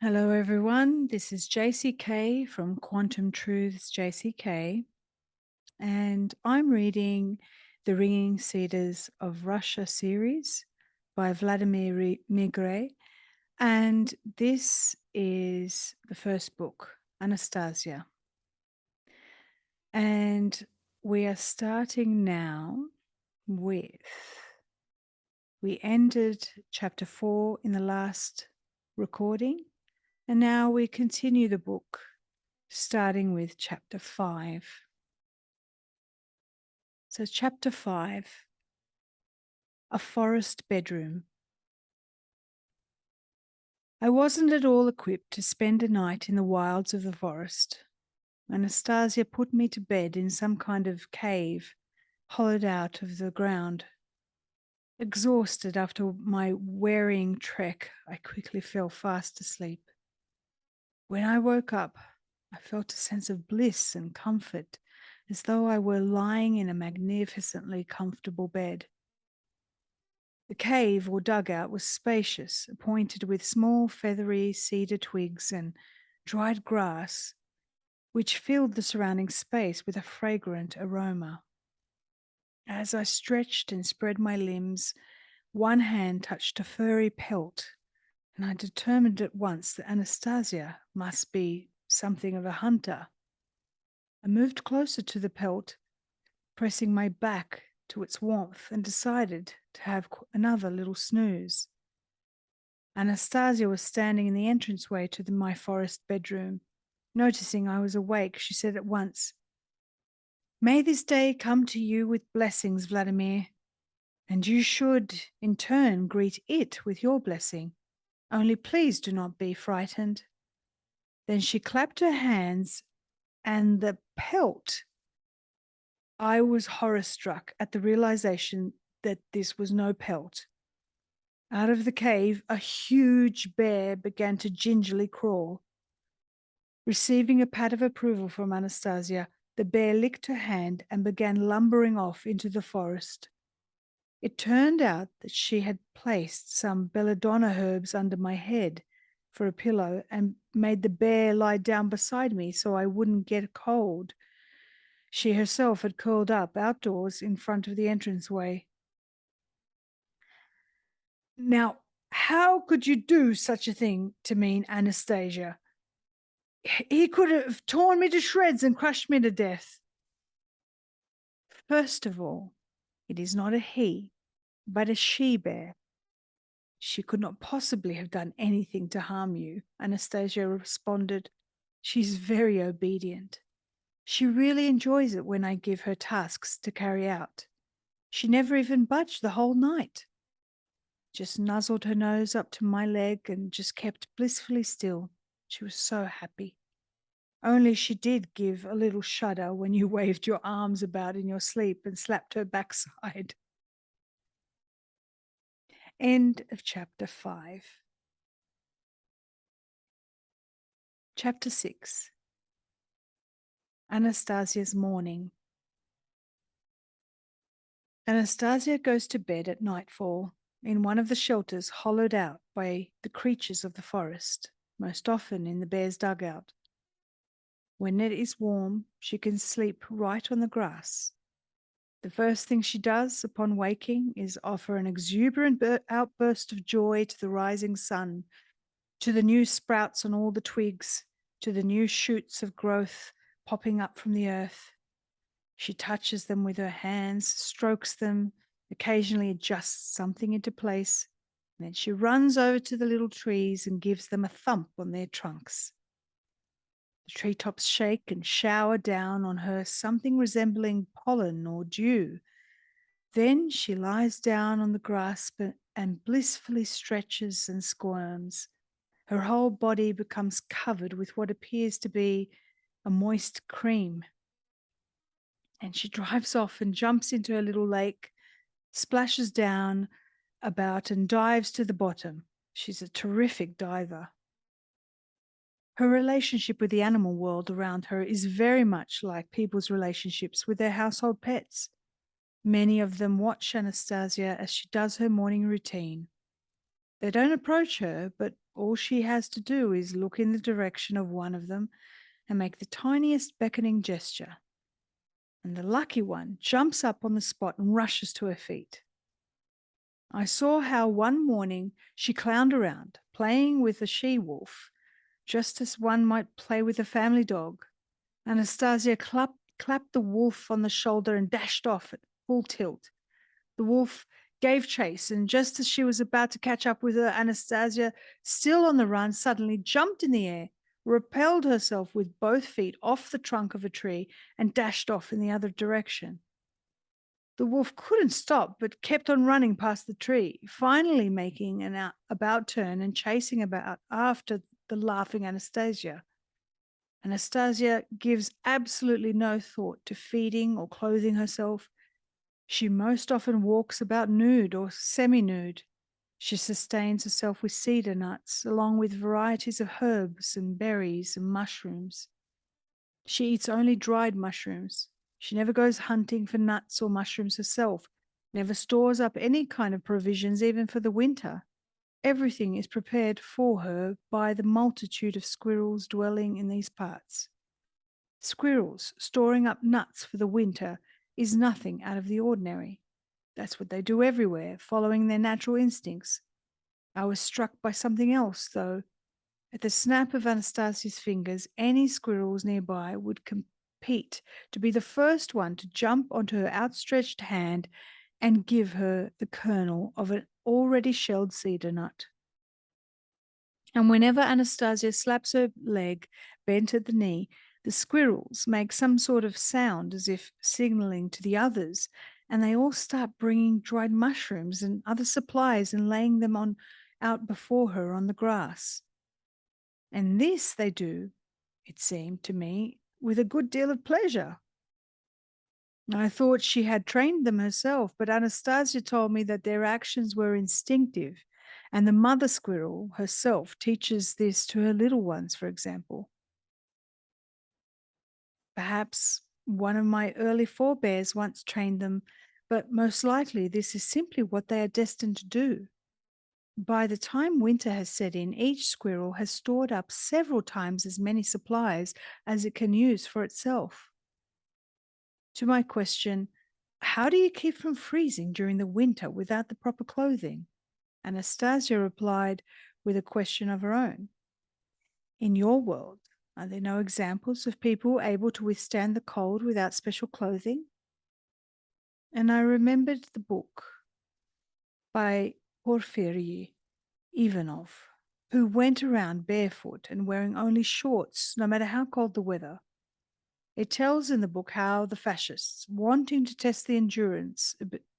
Hello, everyone. This is JCK from Quantum Truths JCK, and I'm reading the Ringing Cedars of Russia series by Vladimir Migre, and this is the first book, Anastasia. And we are starting now with, we ended chapter 4 in the last recording. And now we continue the book, starting with chapter 5. So, chapter 5, A Forest Bedroom. I wasn't at all equipped to spend a night in the wilds of the forest. Anastasia put me to bed in some kind of cave hollowed out of the ground. Exhausted after my wearying trek, I quickly fell fast asleep. When I woke up, I felt a sense of bliss and comfort, as though I were lying in a magnificently comfortable bed. The cave or dugout was spacious, appointed with small feathery cedar twigs and dried grass, which filled the surrounding space with a fragrant aroma. As I stretched and spread my limbs, one hand touched a furry pelt, and I determined at once that Anastasia must be something of a hunter. I moved closer to the pelt, pressing my back to its warmth, and decided to have another little snooze. Anastasia was standing in the entranceway to my forest bedroom. Noticing I was awake, she said at once, "May this day come to you with blessings, Vladimir, and you should, in turn, greet it with your blessing. Only please do not be frightened." Then she clapped her hands, and the pelt. I was horror-struck at the realization that this was no pelt. Out of the cave, a huge bear began to gingerly crawl. Receiving a pat of approval from Anastasia, the bear licked her hand and began lumbering off into the forest. It turned out that she had placed some belladonna herbs under my head for a pillow and made the bear lie down beside me so I wouldn't get a cold. She herself had curled up outdoors in front of the entranceway. "Now, how could you do such a thing to me, Anastasia? He could have torn me to shreds and crushed me to death." "First of all, it is not a he, but a she-bear. She could not possibly have done anything to harm you," Anastasia responded. "She's very obedient. She really enjoys it when I give her tasks to carry out. She never even budged the whole night. Just nuzzled her nose up to my leg and just kept blissfully still. She was so happy. Only she did give a little shudder when you waved your arms about in your sleep and slapped her backside." End of chapter 5. Chapter 6. Anastasia's Morning. Anastasia goes to bed at nightfall in one of the shelters hollowed out by the creatures of the forest, most often in the bear's dugout. When it is warm, she can sleep right on the grass. The first thing she does upon waking is offer an exuberant outburst of joy to the rising sun, to the new sprouts on all the twigs, to the new shoots of growth popping up from the earth. She touches them with her hands, strokes them, occasionally adjusts something into place, and then she runs over to the little trees and gives them a thump on their trunks. The treetops shake and shower down on her something resembling pollen or dew. Then she lies down on the grass and blissfully stretches and squirms. Her whole body becomes covered with what appears to be a moist cream. And she drives off and jumps into her little lake, splashes down about and dives to the bottom. She's a terrific diver. Her relationship with the animal world around her is very much like people's relationships with their household pets. Many of them watch Anastasia as she does her morning routine. They don't approach her, but all she has to do is look in the direction of one of them and make the tiniest beckoning gesture. And the lucky one jumps up on the spot and rushes to her feet. I saw how one morning she clowned around, playing with a she-wolf, just as one might play with a family dog. Anastasia clapped the wolf on the shoulder and dashed off at full tilt. The wolf gave chase, and just as she was about to catch up with her, Anastasia, still on the run, suddenly jumped in the air, repelled herself with both feet off the trunk of a tree, and dashed off in the other direction. The wolf couldn't stop, but kept on running past the tree, finally making an about turn and chasing about after the laughing Anastasia. Anastasia gives absolutely no thought to feeding or clothing herself. She most often walks about nude or semi-nude. She sustains herself with cedar nuts, along with varieties of herbs and berries and mushrooms. She eats only dried mushrooms. She never goes hunting for nuts or mushrooms herself, never stores up any kind of provisions even for the winter. Everything is prepared for her by the multitude of squirrels dwelling in these parts. Squirrels storing up nuts for the winter is nothing out of the ordinary. That's what they do everywhere, following their natural instincts. I was struck by something else, though. At the snap of Anastasia's fingers, any squirrels nearby would compete to be the first one to jump onto her outstretched hand and give her the kernel of an already shelled cedar nut. And whenever Anastasia slaps her leg bent at the knee, the squirrels make some sort of sound as if signaling to the others, and they all start bringing dried mushrooms and other supplies and laying them out before her on the grass. And this they do, it seemed to me, with a good deal of pleasure. I thought she had trained them herself, but Anastasia told me that their actions were instinctive, and the mother squirrel herself teaches this to her little ones, for example. Perhaps one of my early forebears once trained them, but most likely this is simply what they are destined to do. By the time winter has set in, each squirrel has stored up several times as many supplies as it can use for itself. To my question, how do you keep from freezing during the winter without the proper clothing? Anastasia replied with a question of her own. In your world, are there no examples of people able to withstand the cold without special clothing? And I remembered the book by Porfiry Ivanov, who went around barefoot and wearing only shorts no matter how cold the weather. It tells in the book how the fascists, wanting to test the endurance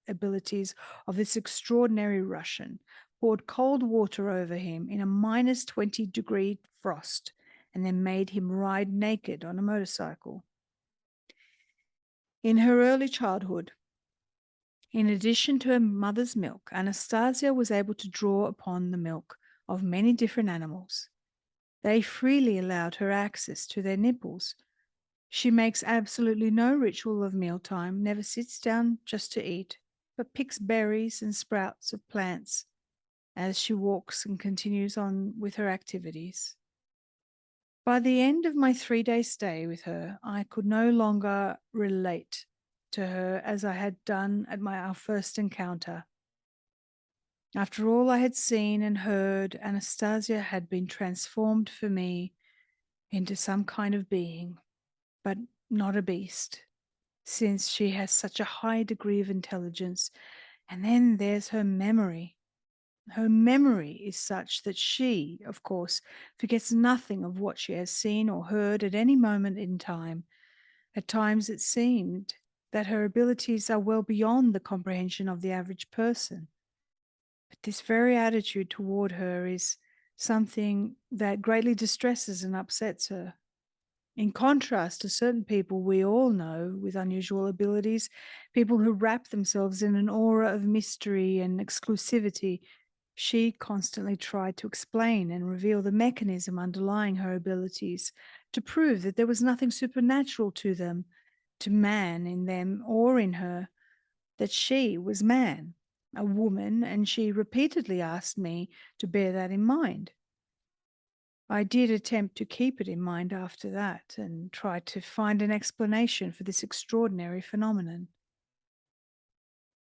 abilities of this extraordinary Russian, poured cold water over him in a minus 20-degree frost and then made him ride naked on a motorcycle. In her early childhood, in addition to her mother's milk, Anastasia was able to draw upon the milk of many different animals. They freely allowed her access to their nipples. She makes absolutely no ritual of mealtime, never sits down just to eat, but picks berries and sprouts of plants as she walks and continues on with her activities. By the end of my 3-day stay with her, I could no longer relate to her as I had done at our first encounter. After all I had seen and heard, Anastasia had been transformed for me into some kind of being, but not a beast, since she has such a high degree of intelligence. And then there's her memory. Her memory is such that she, of course, forgets nothing of what she has seen or heard at any moment in time. At times it seemed that her abilities are well beyond the comprehension of the average person. But this very attitude toward her is something that greatly distresses and upsets her. In contrast to certain people we all know with unusual abilities, people who wrap themselves in an aura of mystery and exclusivity, she constantly tried to explain and reveal the mechanism underlying her abilities, to prove that there was nothing supernatural to them, to man in them or in her, that she was man. a woman, and she repeatedly asked me to bear that in mind. I did attempt to keep it in mind after that and try to find an explanation for this extraordinary phenomenon.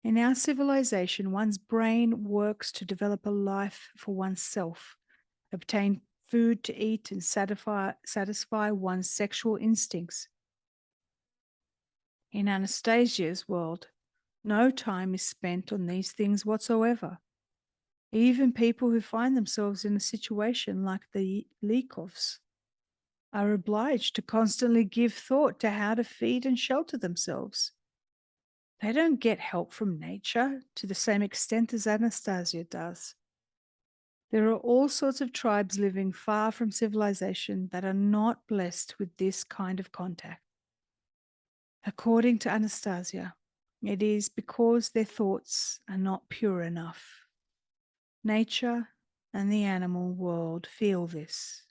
In our civilization, one's brain works to develop a life for oneself, obtain food to eat, and satisfy one's sexual instincts. In Anastasia's world, no time is spent on these things whatsoever. Even people who find themselves in a situation like the Likovs are obliged to constantly give thought to how to feed and shelter themselves. They don't get help from nature to the same extent as Anastasia does. There are all sorts of tribes living far from civilization that are not blessed with this kind of contact. According to Anastasia, it is because their thoughts are not pure enough. Nature and the animal world feel this.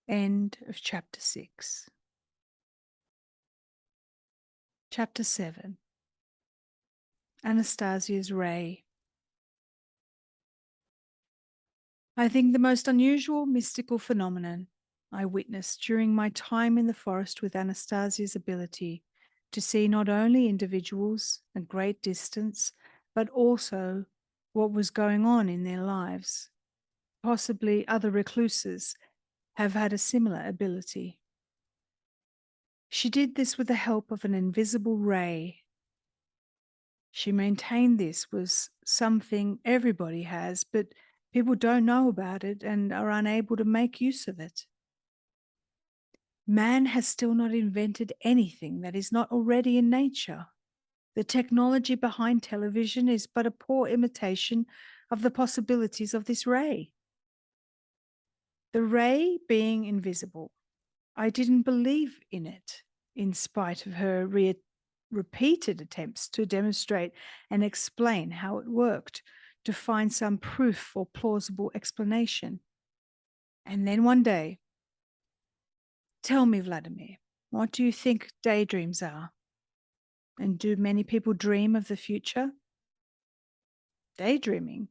End of chapter 6. Chapter 7. Anastasia's Ray. I think the most unusual mystical phenomenon I witnessed during my time in the forest with Anastasia's ability to see not only individuals at great distance, but also what was going on in their lives. Possibly other recluses have had a similar ability. She did this with the help of an invisible ray. She maintained this was something everybody has, but people don't know about it and are unable to make use of it. Man has still not invented anything that is not already in nature. The technology behind television is but a poor imitation of the possibilities of this ray. The ray being invisible, I didn't believe in it, in spite of her repeated attempts to demonstrate and explain how it worked, to find some proof or plausible explanation. And then one day, tell me, Vladimir, what do you think daydreams are? And do many people dream of the future? Daydreaming,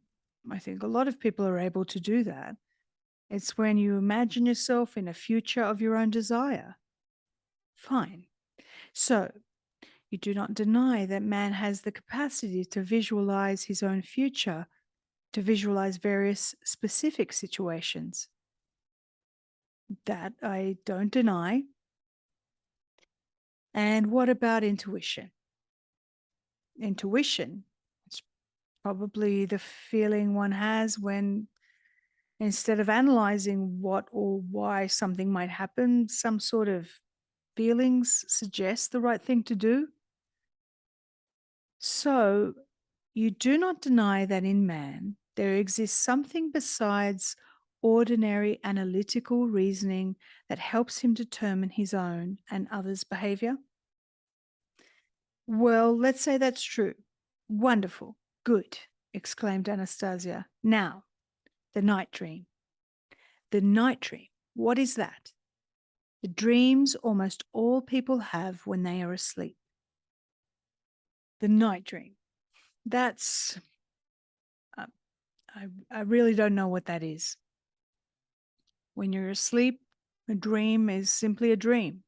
I think a lot of people are able to do that. It's when you imagine yourself in a future of your own desire. Fine. So, you do not deny that man has the capacity to visualize his own future, to visualize various specific situations. That I don't deny. And what about intuition? Intuition, it's probably the feeling one has when, instead of analyzing what or why something might happen, some sort of feelings suggest the right thing to do. So, you do not deny that in man there exists something besides ordinary analytical reasoning that helps him determine his own and others' behavior? Well, let's say that's true. Wonderful. Good, exclaimed Anastasia. Now, the night dream. The night dream. What is that? The dreams almost all people have when they are asleep. The night dream. That's, I really don't know what that is. When you're asleep, a dream is simply a dream.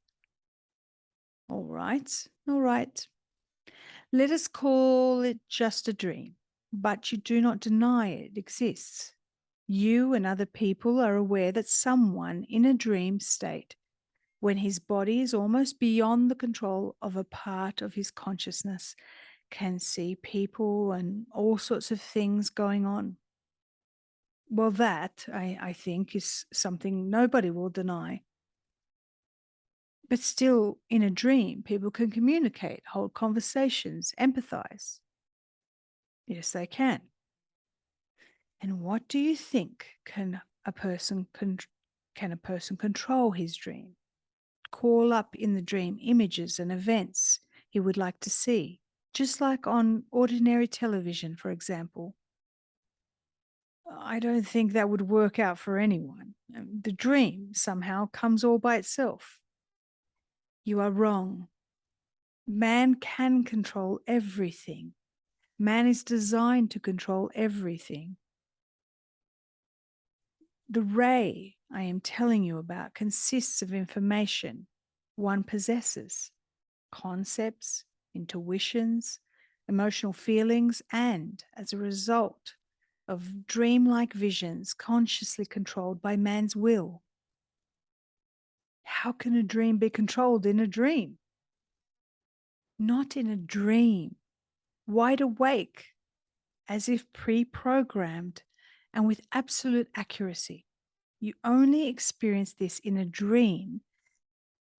All right, all right. Let us call it just a dream, but you do not deny it exists. You and other people are aware that someone in a dream state, when his body is almost beyond the control of a part of his consciousness, can see people and all sorts of things going on. Well, that, I think, is something nobody will deny. But still, in a dream, people can communicate, hold conversations, empathize. Yes, they can. And what do you think can a person control his dream? Call up in the dream images and events he would like to see, just like on ordinary television, for example. I don't think that would work out for anyone. The dream somehow comes all by itself. You are wrong. Man can control everything. Man is designed to control everything. The ray I am telling you about consists of information one possesses, concepts, intuitions, emotional feelings, and as a result of dreamlike visions consciously controlled by man's will. How can a dream be controlled in a dream? Not in a dream, wide awake, as if pre-programmed and with absolute accuracy. You only experience this in a dream,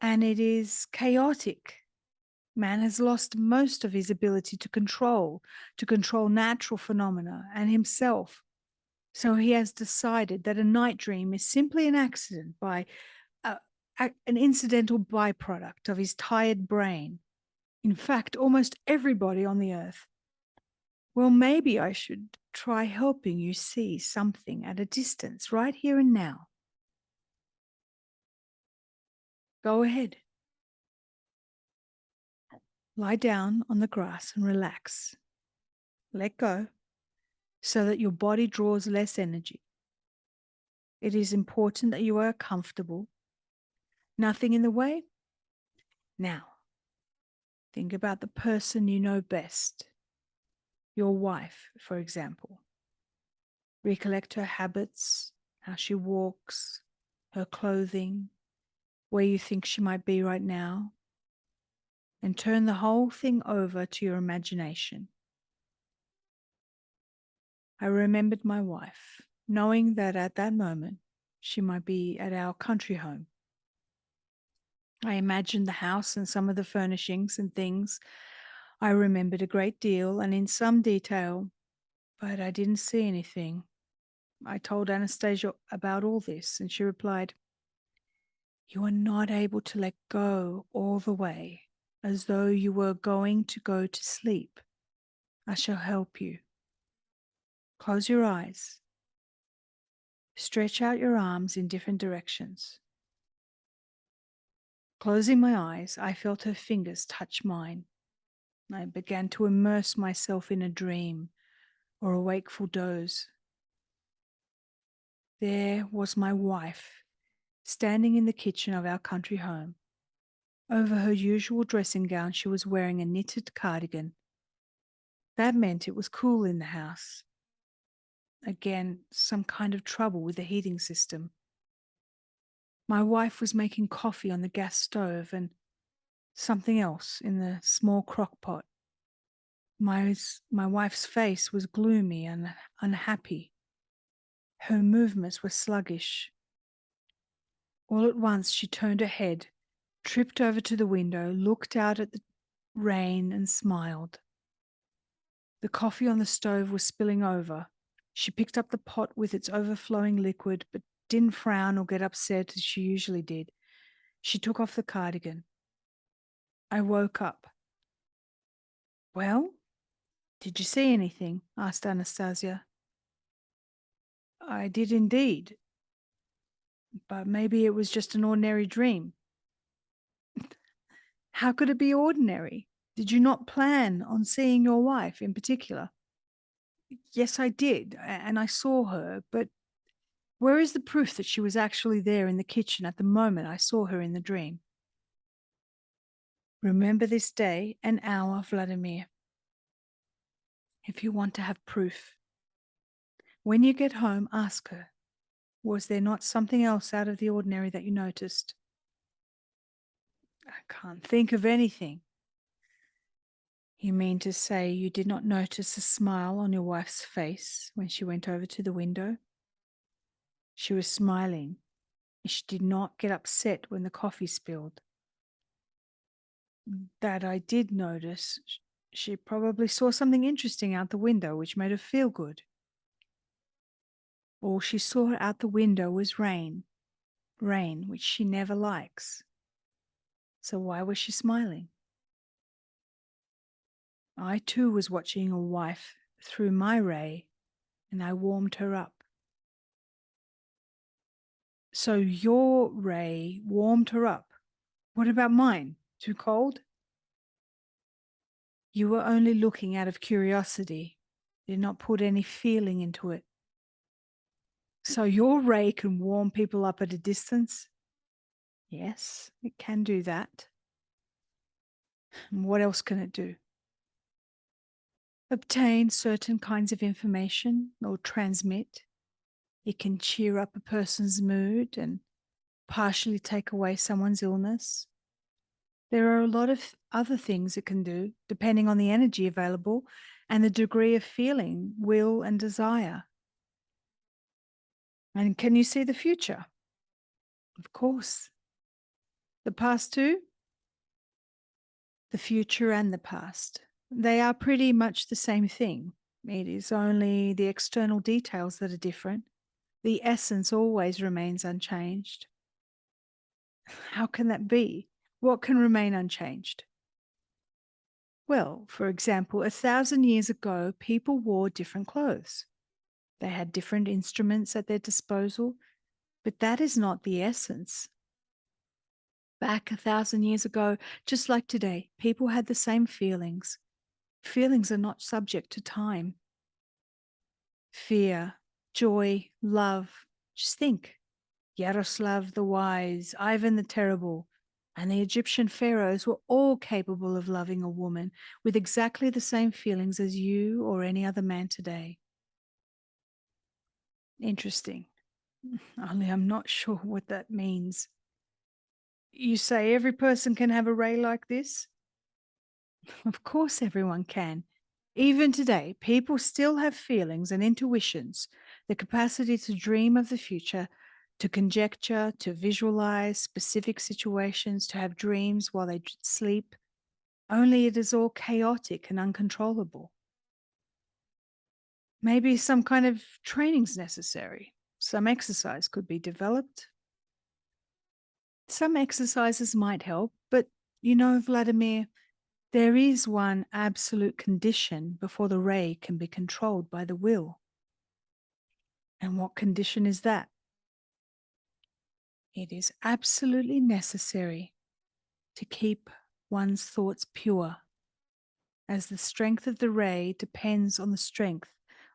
and it is chaotic. Man has lost most of his ability to control natural phenomena and himself. So he has decided that a night dream is simply an accident by an incidental byproduct of his tired brain. In fact, almost everybody on the earth. Well, maybe I should try helping you see something at a distance, right here and now. Go ahead. Lie down on the grass and relax. Let go so that your body draws less energy. It is important that you are comfortable. Nothing in the way. Now, think about the person you know best. Your wife, for example. Recollect her habits, how she walks, her clothing, where you think she might be right now, and turn the whole thing over to your imagination. I remembered my wife, knowing that at that moment she might be at our country home. I imagined the house and some of the furnishings and things. I remembered a great deal and in some detail, but I didn't see anything. I told Anastasia about all this, and she replied, "You are not able to let go all the way, as though you were going to go to sleep. I shall help you. Close your eyes. Stretch out your arms in different directions." Closing my eyes, I felt her fingers touch mine. I began to immerse myself in a dream or a wakeful doze. There was my wife, standing in the kitchen of our country home. Over her usual dressing gown, she was wearing a knitted cardigan. That meant it was cool in the house. Again, some kind of trouble with the heating system. My wife was making coffee on the gas stove and something else in the small crock pot. My wife's face was gloomy and unhappy. Her movements were sluggish. All at once she turned her head, tripped over to the window, looked out at the rain and smiled. The coffee on the stove was spilling over. She picked up the pot with its overflowing liquid, but didn't frown or get upset as she usually did. She took off the cardigan. I woke up. "Well, did you see anything?" asked Anastasia. "I did indeed, but maybe it was just an ordinary dream." "How could it be ordinary? Did you not plan on seeing your wife in particular?" "Yes, I did, and I saw her, but where is the proof that she was actually there in the kitchen at the moment I saw her in the dream?" Remember this day and hour, Vladimir, if you want to have proof. When you get home, ask her, was there not something else out of the ordinary that you noticed? "I can't think of anything." "You mean to say you did not notice a smile on your wife's face when she went over to the window? She was smiling. She did not get upset when the coffee spilled." "That I did notice. She probably saw something interesting out the window which made her feel good." "All she saw out the window was rain, rain which she never likes. So why was she smiling?" "I too was watching your wife through my ray, and I warmed her up." "So your ray warmed her up. What about mine? Too cold?" You were only looking out of curiosity, did not put any feeling into it. So your ray can warm people up at a distance? Yes, it can do that. And what else can it do? Obtain certain kinds of information or transmit. It can cheer up a person's mood and partially take away someone's illness. There are a lot of other things it can do, depending on the energy available and the degree of feeling, will, and desire. And can you see the future? Of course. The past too? The future and the past. They are pretty much the same thing. It is only the external details that are different. The essence always remains unchanged. How can that be? What can remain unchanged? Well, for example, 1,000 years ago, people wore different clothes. They had different instruments at their disposal, but that is not the essence. Back 1,000 years ago, just like today, people had the same feelings. Feelings are not subject to time. Fear, joy, love. Just think. Yaroslav the Wise, Ivan the Terrible, and the Egyptian pharaohs were all capable of loving a woman with exactly the same feelings as you or any other man today. Interesting. Only I'm not sure what that means. You say every person can have a ray like this? Of course everyone can. Even today, people still have feelings and intuitions, the capacity to dream of the future, to conjecture, to visualize specific situations, to have dreams while they sleep. Only it is all chaotic and uncontrollable. Maybe some kind of training's necessary. Some exercise could be developed. Some exercises might help, but you know, Vladimir, there is one absolute condition before the ray can be controlled by the will. And what condition is that? It is absolutely necessary to keep one's thoughts pure, as the strength of the ray depends on the strength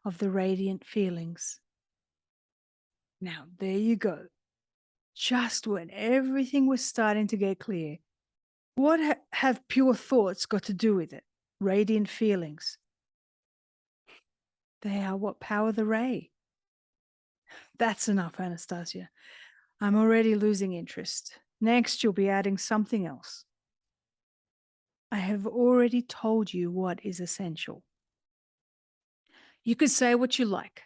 of the radiant feelings. Now, there you go. Just when everything was starting to get clear, what have pure thoughts got to do with it? Radiant feelings. They are what power the ray. That's enough, Anastasia. I'm already losing interest. Next, you'll be adding something else. I have already told you what is essential. You could say what you like,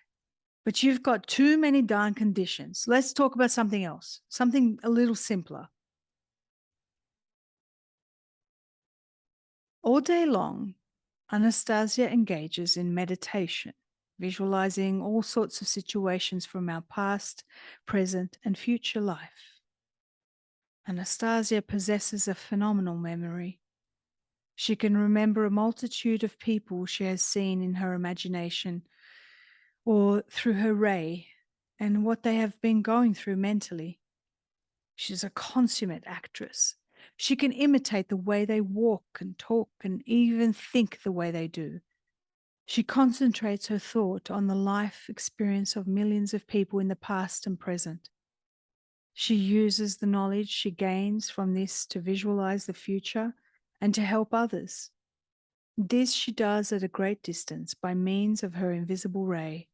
but you've got too many darn conditions. Let's talk about something else, something a little simpler. All day long, Anastasia engages in meditation, visualizing all sorts of situations from our past, present, and future life. Anastasia possesses a phenomenal memory. She can remember a multitude of people she has seen in her imagination or through her ray and what they have been going through mentally. She's a consummate actress. She can imitate the way they walk and talk and even think the way they do. She concentrates her thought on the life experience of millions of people in the past and present. She uses the knowledge she gains from this to visualize the future and to help others. This she does at a great distance by means of her invisible ray.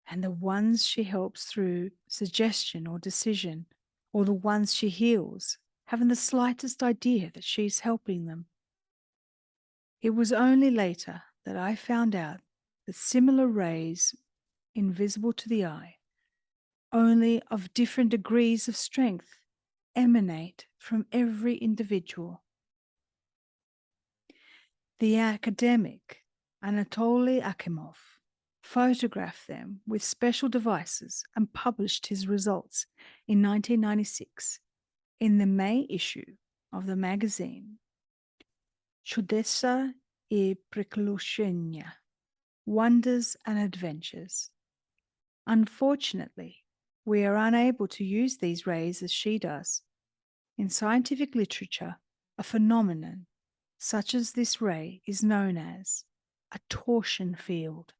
And the ones she helps through suggestion or decision, or the ones she heals, haven't the slightest idea that she's helping them. It was only later that I found out that similar rays, invisible to the eye, only of different degrees of strength, emanate from every individual. The academic Anatoly Akimov photographed them with special devices and published his results in 1996 in the May issue of the magazine Чудеса и Приключения, Wonders and Adventures. Unfortunately, we are unable to use these rays as she does. In scientific literature, a phenomenon, such as this ray, is known as a torsion field.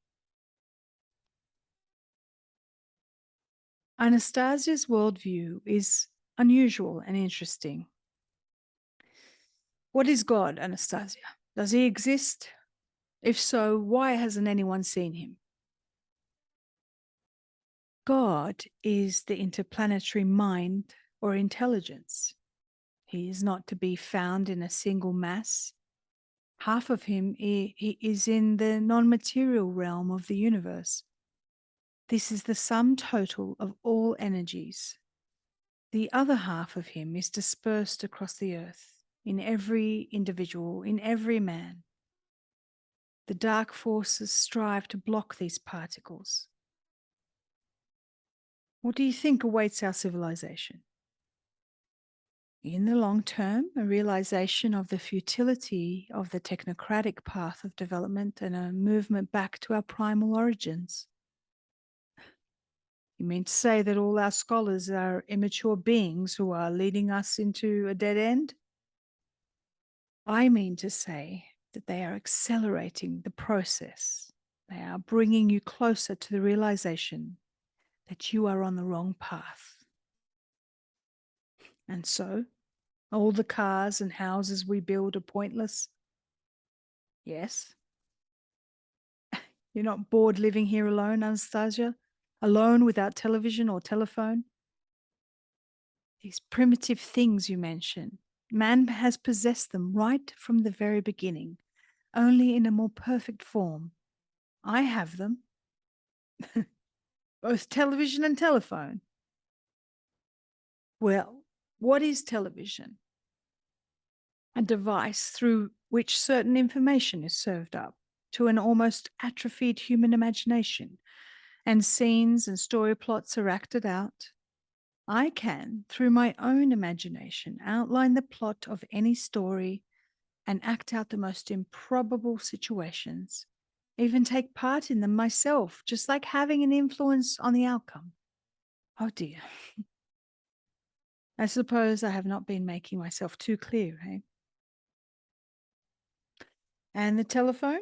Anastasia's worldview is unusual and interesting. What is God, Anastasia? Does he exist? If so, why hasn't anyone seen him? God is the interplanetary mind or intelligence. He is not to be found in a single mass. Half of him he is in the non-material realm of the universe. This is the sum total of all energies. The other half of him is dispersed across the earth, in every individual, in every man. The dark forces strive to block these particles. What do you think awaits our civilization? In the long term, a realization of the futility of the technocratic path of development and a movement back to our primal origins. You mean to say that all our scholars are immature beings who are leading us into a dead end? I mean to say that they are accelerating the process. They are bringing you closer to the realization that you are on the wrong path. And so, all the cars and houses we build are pointless? Yes. You're not bored living here alone, Anastasia? Alone without television or telephone? These primitive things you mention, man has possessed them right from the very beginning, only in a more perfect form. I have them. Both television and telephone. Well, what is television? A device through which certain information is served up to an almost atrophied human imagination, and scenes and story plots are acted out. I can, through my own imagination, outline the plot of any story and act out the most improbable situations, even take part in them myself, just like having an influence on the outcome. Oh dear. I suppose I have not been making myself too clear, eh? And the telephone?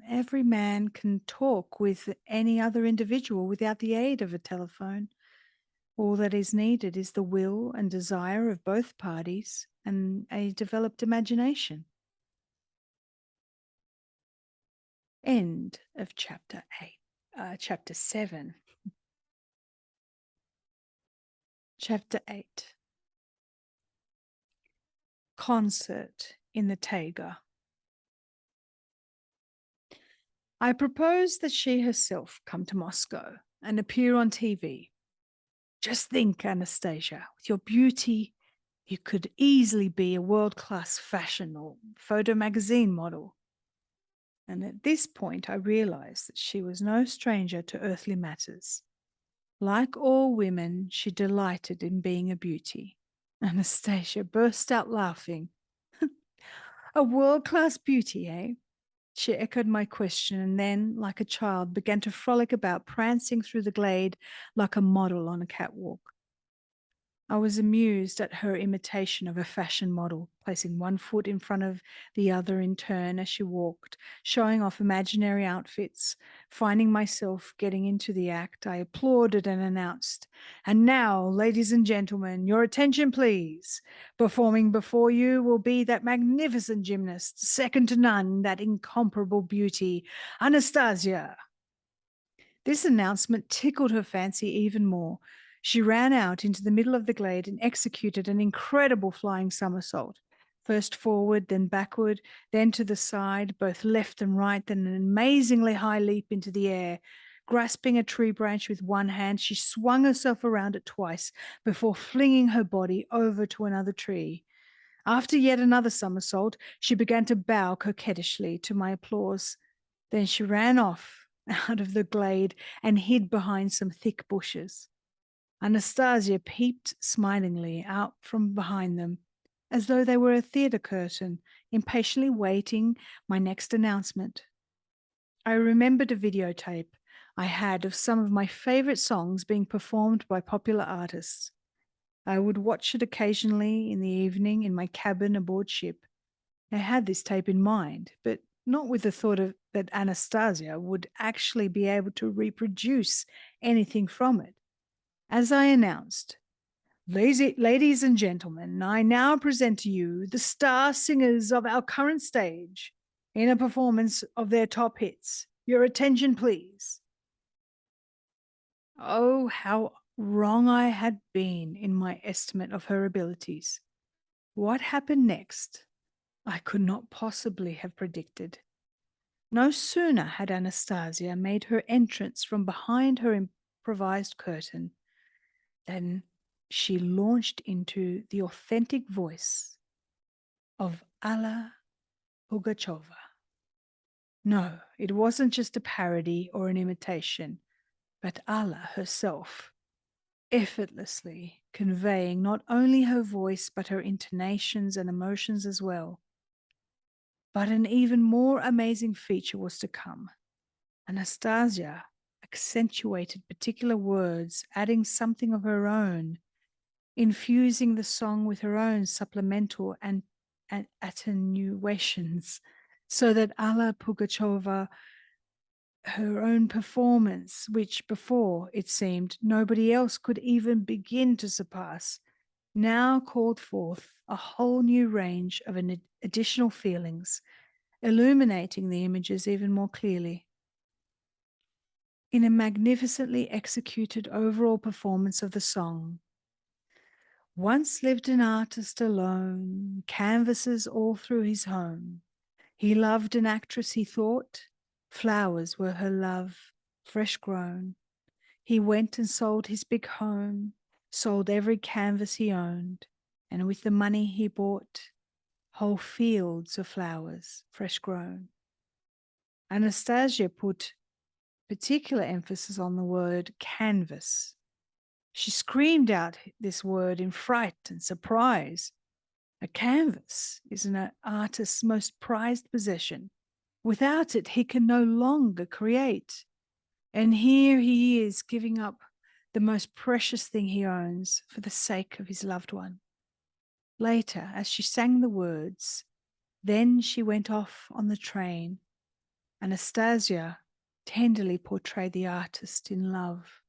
Every man can talk with any other individual without the aid of a telephone. All that is needed is the will and desire of both parties and a developed imagination. End of chapter 7. Chapter 8. Concert in the taiga. I propose that she herself come to Moscow and appear on TV. Just think, Anastasia, with your beauty, you could easily be a world-class fashion or photo magazine model. And at this point, I realized that she was no stranger to earthly matters. Like all women, she delighted in being a beauty. Anastasia burst out laughing. A world-class beauty, eh? She echoed my question and then, like a child, began to frolic about, prancing through the glade like a model on a catwalk. I was amused at her imitation of a fashion model, placing one foot in front of the other in turn as she walked, showing off imaginary outfits. Finding myself getting into the act, I applauded and announced, "And now, ladies and gentlemen, your attention please. Performing before you will be that magnificent gymnast, second to none, that incomparable beauty, Anastasia." This announcement tickled her fancy even more. She ran out into the middle of the glade and executed an incredible flying somersault. First forward, then backward, then to the side, both left and right, then an amazingly high leap into the air. Grasping a tree branch with one hand, she swung herself around it twice before flinging her body over to another tree. After yet another somersault, she began to bow coquettishly to my applause. Then she ran off out of the glade and hid behind some thick bushes. Anastasia peeped smilingly out from behind them, as though they were a theatre curtain, impatiently waiting my next announcement. I remembered a videotape I had of some of my favorite songs being performed by popular artists. I would watch it occasionally in the evening in my cabin aboard ship. I had this tape in mind, but not with the thought of that Anastasia would actually be able to reproduce anything from it. As I announced, ladies and gentlemen, I now present to you the star singers of our current stage in a performance of their top hits. Your attention, please. Oh, how wrong I had been in my estimate of her abilities. What happened next, I could not possibly have predicted. No sooner had Anastasia made her entrance from behind her improvised curtain than she launched into the authentic voice of Alla Pugacheva. No, it wasn't just a parody or an imitation, but Alla herself, effortlessly conveying not only her voice but her intonations and emotions as well. But an even more amazing feature was to come. Anastasia accentuated particular words, adding something of her own, infusing the song with her own supplemental and attenuations, so that Alla Pugacheva, her own performance, which before, it seemed, nobody else could even begin to surpass, now called forth a whole new range of additional feelings, illuminating the images even more clearly. In a magnificently executed overall performance of the song, once lived an artist alone, canvases all through his home. He loved an actress, he thought. Flowers were her love, fresh grown. He went and sold his big home, sold every canvas he owned, and with the money he bought whole fields of flowers, fresh grown. Anastasia put particular emphasis on the word canvas. She screamed out this word in fright and surprise. A canvas is an artist's most prized possession. Without it, he can no longer create. And here he is giving up the most precious thing he owns for the sake of his loved one. Later, as she sang the words, then she went off on the train. Anastasia tenderly portrayed the artist in love,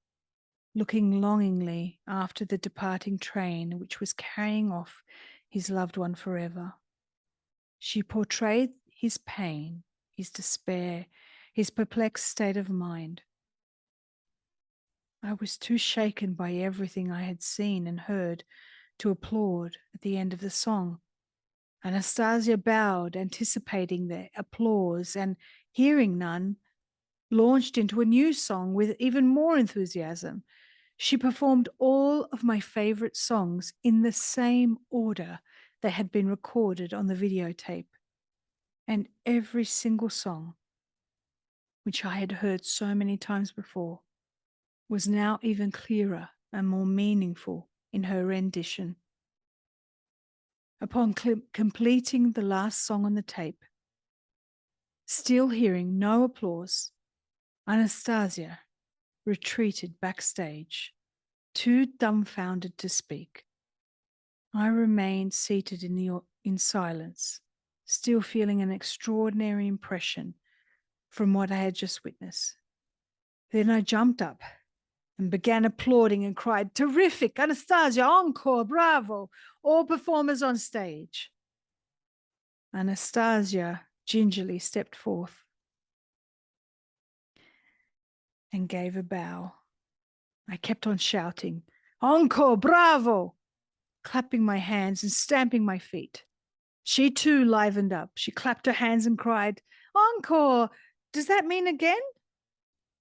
looking longingly after the departing train which was carrying off his loved one forever. She portrayed his pain, his despair, his perplexed state of mind. I was too shaken by everything I had seen and heard to applaud at the end of the song. Anastasia bowed, anticipating the applause, and hearing none, launched into a new song with even more enthusiasm. She performed all of my favorite songs in the same order they had been recorded on the videotape. And every single song, which I had heard so many times before, was now even clearer and more meaningful in her rendition. Upon completing the last song on the tape, still hearing no applause, Anastasia retreated backstage, too dumbfounded to speak. I remained seated in silence, still feeling an extraordinary impression from what I had just witnessed. Then I jumped up and began applauding and cried, "Terrific, Anastasia, encore, bravo, all performers on stage." Anastasia gingerly stepped forth and gave a bow. I kept on shouting, "Encore, bravo," clapping my hands and stamping my feet. She too livened up. She clapped her hands and cried, "Encore, does that mean again?"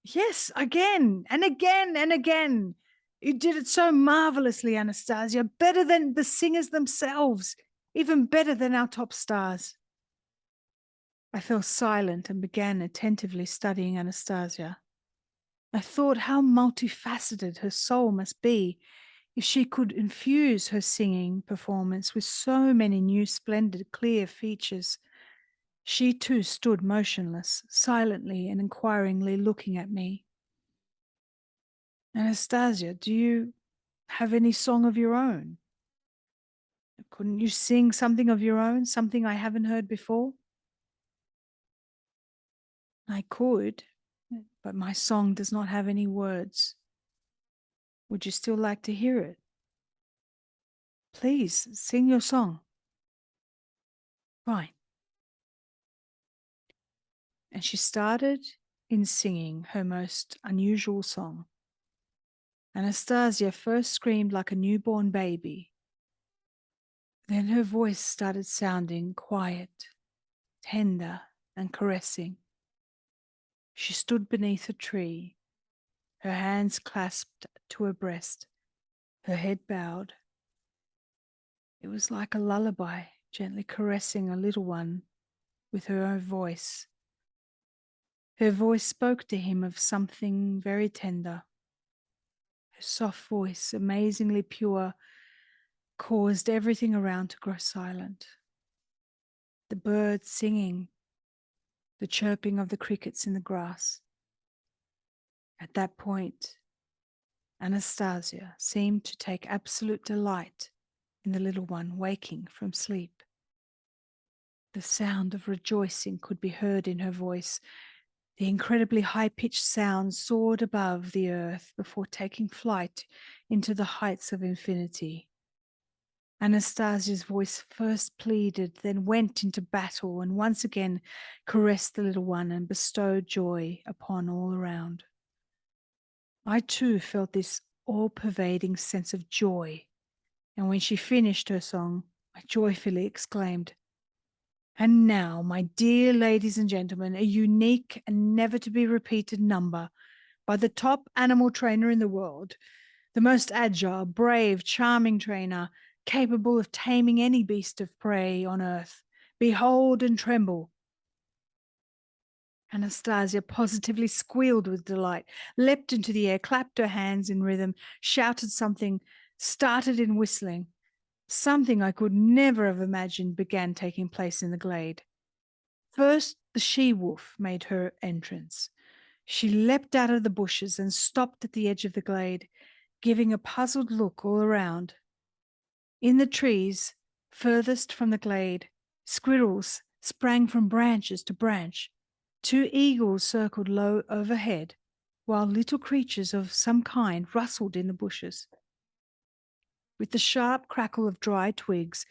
"Yes, again and again and again. You did it so marvelously, Anastasia, better than the singers themselves, even better than our top stars." I fell silent and began attentively studying Anastasia. I thought how multifaceted her soul must be if she could infuse her singing performance with so many new, splendid, clear features. She too stood motionless, silently and inquiringly looking at me. "Anastasia, do you have any song of your own? Couldn't you sing something of your own, something I haven't heard before? I could, but my song does not have any words. Would you still like to hear it? Please sing your song. Fine. And she started in singing her most unusual song. Anastasia first screamed like a newborn baby. Then her voice started sounding quiet, tender, and caressing. She stood beneath a tree, her hands clasped to her breast, her head bowed. It was like a lullaby, gently caressing a little one with her own voice. Her voice spoke to him of something very tender. Her soft voice, amazingly pure, caused everything around to grow silent. The birds singing, the chirping of the crickets in the grass. At that point, Anastasia seemed to take absolute delight in the little one waking from sleep. The sound of rejoicing could be heard in her voice. The incredibly high-pitched sound soared above the earth before taking flight into the heights of infinity. Anastasia's voice first pleaded, then went into battle, and once again caressed the little one and bestowed joy upon all around. I too felt this all-pervading sense of joy, and when she finished her song, I joyfully exclaimed, "And now, my dear ladies and gentlemen, a unique and never-to-be-repeated number by the top animal trainer in the world, the most agile, brave, charming trainer, capable of taming any beast of prey on earth. Behold and tremble." Anastasia positively squealed with delight, leapt into the air, clapped her hands in rhythm, shouted something, started in whistling. Something I could never have imagined began taking place in the glade. First, the she-wolf made her entrance. She leapt out of the bushes and stopped at the edge of the glade, giving a puzzled look all around. In the trees, furthest from the glade, squirrels sprang from branches to branch. 2 eagles circled low overhead, while little creatures of some kind rustled in the bushes. With the sharp crackle of dry twigs,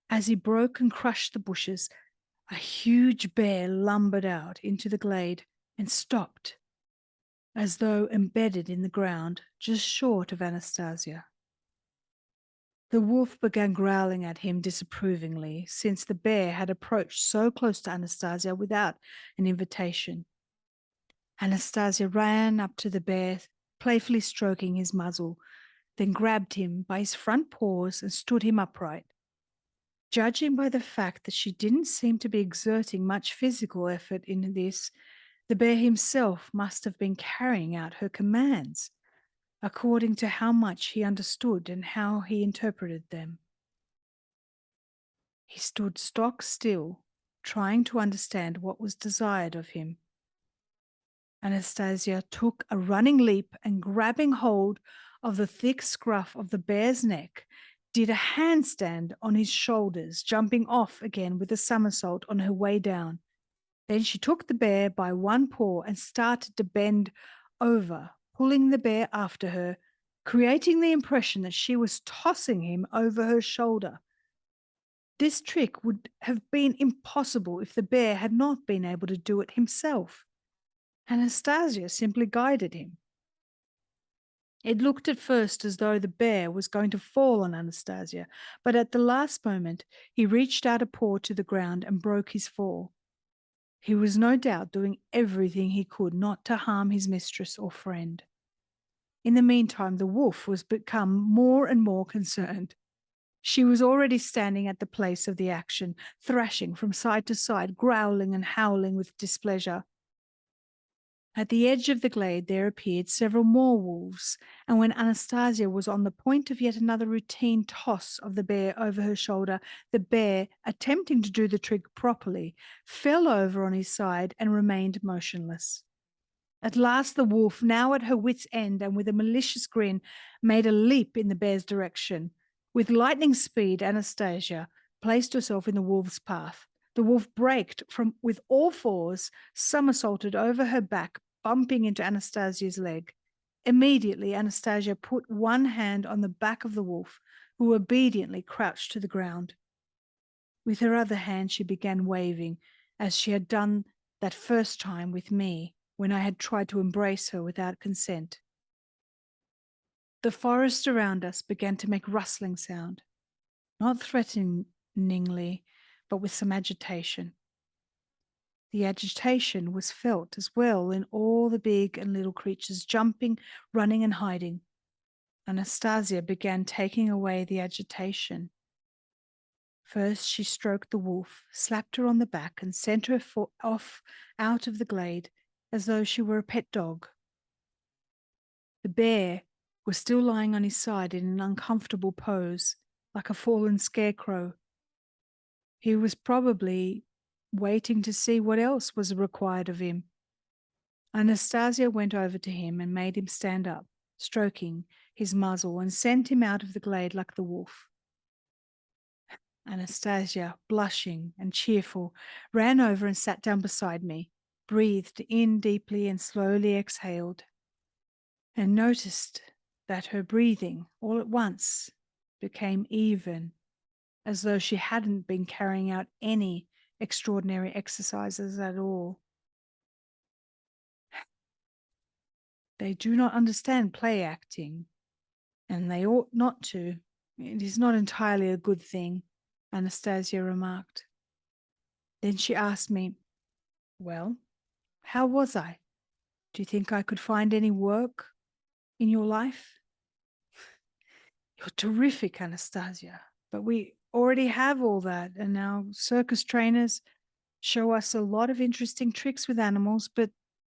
as he broke and crushed the bushes, a huge bear lumbered out into the glade and stopped, as though embedded in the ground, just short of Anastasia. The wolf began growling at him disapprovingly, since the bear had approached so close to Anastasia without an invitation. Anastasia ran up to the bear, playfully stroking his muzzle, then grabbed him by his front paws and stood him upright. Judging by the fact that she didn't seem to be exerting much physical effort in this, the bear himself must have been carrying out her commands, according to how much he understood and how he interpreted them. He stood stock still, trying to understand what was desired of him. Anastasia took a running leap and, grabbing hold of the thick scruff of the bear's neck, did a handstand on his shoulders, jumping off again with a somersault on her way down. Then she took the bear by one paw and started to bend over, pulling the bear after her, creating the impression that she was tossing him over her shoulder. This trick would have been impossible if the bear had not been able to do it himself. Anastasia simply guided him. It looked at first as though the bear was going to fall on Anastasia, but at the last moment he reached out a paw to the ground and broke his fall. He was no doubt doing everything he could not to harm his mistress or friend. In the meantime, the wolf was become more and more concerned. She was already standing at the place of the action, thrashing from side to side, growling and howling with displeasure. At the edge of the glade there appeared several more wolves, and when Anastasia was on the point of yet another routine toss of the bear over her shoulder, the bear, attempting to do the trick properly, fell over on his side and remained motionless. At last the wolf, now at her wit's end and with a malicious grin, made a leap in the bear's direction. With lightning speed, Anastasia placed herself in the wolf's path. The wolf braked from with all fours, somersaulted over her back, bumping into Anastasia's leg. Immediately, Anastasia put one hand on the back of the wolf, who obediently crouched to the ground. With her other hand, she began waving, as she had done that first time with me, when I had tried to embrace her without consent. The forest around us began to make rustling sound, not threateningly, but with some agitation. The agitation was felt as well in all the big and little creatures jumping, running, and hiding. Anastasia began taking away the agitation. First, she stroked the wolf, slapped her on the back, and sent her off out of the glade as though she were a pet dog. The bear was still lying on his side in an uncomfortable pose, like a fallen scarecrow. He was probably waiting to see what else was required of him. Anastasia went over to him and made him stand up, stroking his muzzle, and sent him out of the glade like the wolf. Anastasia, blushing and cheerful, ran over and sat down beside me, breathed in deeply and slowly exhaled, and noticed that her breathing all at once became even, as though she hadn't been carrying out any extraordinary exercises at all. They do not understand play acting, and they ought not to. It is not entirely a good thing, Anastasia remarked. Then she asked me, "Well, how was I? Do you think I could find any work in your life?" "You're terrific, Anastasia, but we already have all that, and our circus trainers show us a lot of interesting tricks with animals, but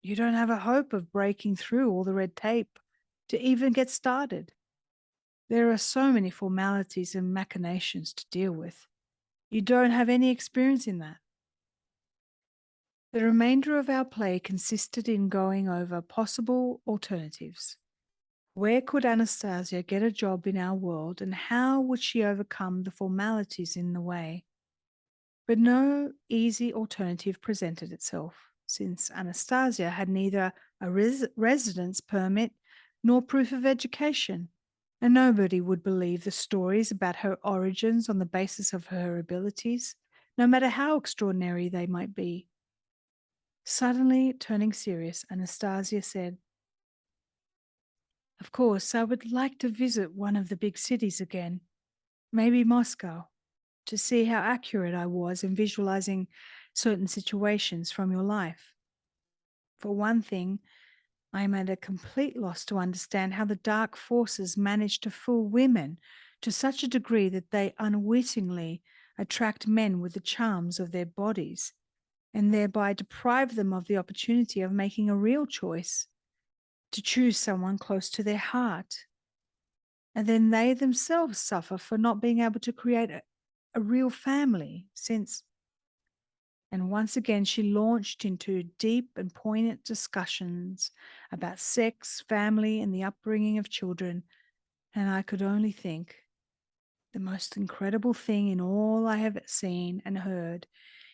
you don't have a hope of breaking through all the red tape to even get started. There are so many formalities and machinations to deal with. You don't have any experience in that." The remainder of our play consisted in going over possible alternatives. Where could Anastasia get a job in our world, and how would she overcome the formalities in the way? But no easy alternative presented itself, since Anastasia had neither a residence permit nor proof of education, and nobody would believe the stories about her origins on the basis of her abilities, no matter how extraordinary they might be. Suddenly, turning serious, Anastasia said, "Of course, I would like to visit one of the big cities again, maybe Moscow, to see how accurate I was in visualizing certain situations from your life. For one thing, I am at a complete loss to understand how the dark forces manage to fool women to such a degree that they unwittingly attract men with the charms of their bodies, and thereby deprive them of the opportunity of making a real choice, to choose someone close to their heart. And then they themselves suffer for not being able to create a real family, since..." And once again, she launched into deep and poignant discussions about sex, family, and the upbringing of children. And I could only think, the most incredible thing in all I have seen and heard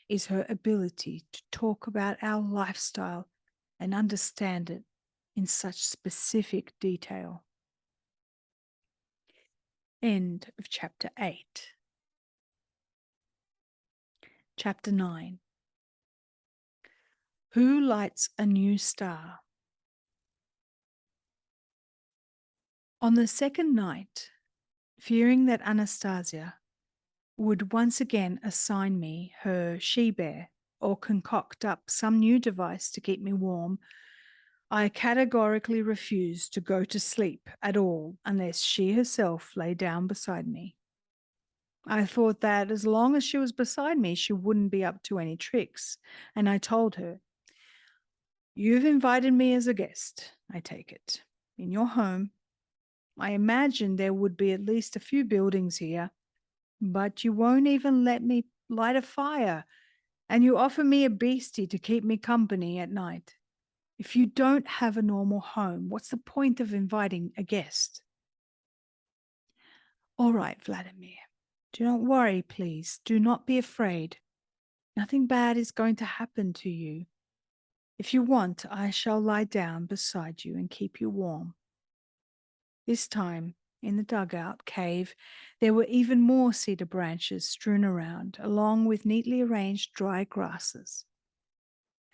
is her ability to talk about our lifestyle and understand it in such specific detail. End of chapter 8. Chapter 9. Who lights a new star? On the second night, fearing that Anastasia would once again assign me her she-bear or concoct up some new device to keep me warm, I categorically refused to go to sleep at all unless she herself lay down beside me. I thought that as long as she was beside me, she wouldn't be up to any tricks, and I told her, "You've invited me as a guest, I take it, in your home. I imagine there would be at least a few buildings here, but you won't even let me light a fire, and you offer me a beastie to keep me company at night. If you don't have a normal home, what's the point of inviting a guest? All right, Vladimir. Do not worry, please. Do not be afraid. Nothing bad is going to happen to you. If you want, I shall lie down beside you and keep you warm. This time, in the dugout cave, there were even more cedar branches strewn around, along with neatly arranged dry grasses.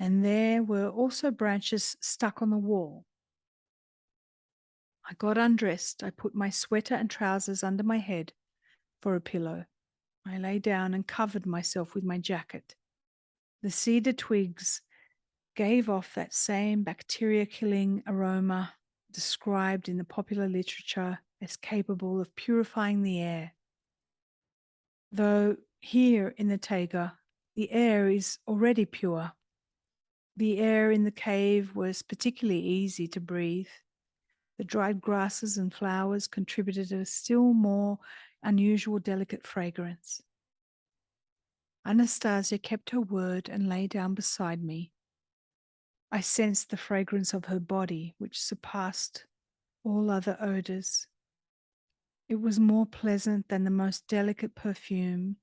And there were also branches stuck on the wall. I got undressed. I put my sweater and trousers under my head for a pillow. I lay down and covered myself with my jacket. The cedar twigs gave off that same bacteria-killing aroma described in the popular literature as capable of purifying the air. Though here in the taiga, the air is already pure. The air in the cave was particularly easy to breathe. The dried grasses and flowers contributed a still more unusual delicate fragrance. Anastasia kept her word and lay down beside me. I sensed the fragrance of her body, which surpassed all other odors. It was more pleasant than the most delicate perfume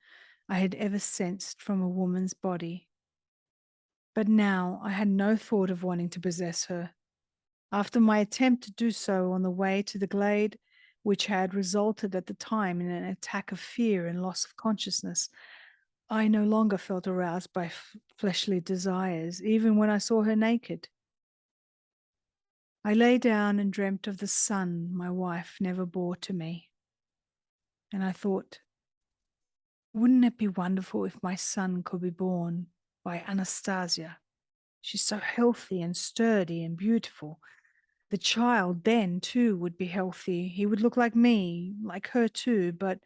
I had ever sensed from a woman's body. But now I had no thought of wanting to possess her. After my attempt to do so on the way to the glade, which had resulted at the time in an attack of fear and loss of consciousness, I no longer felt aroused by fleshly desires, even when I saw her naked. I lay down and dreamt of the son my wife never bore to me. And I thought, wouldn't it be wonderful if my son could be born by Anastasia? She's so healthy and sturdy and beautiful. The child then, too, would be healthy. He would look like me, like her too, but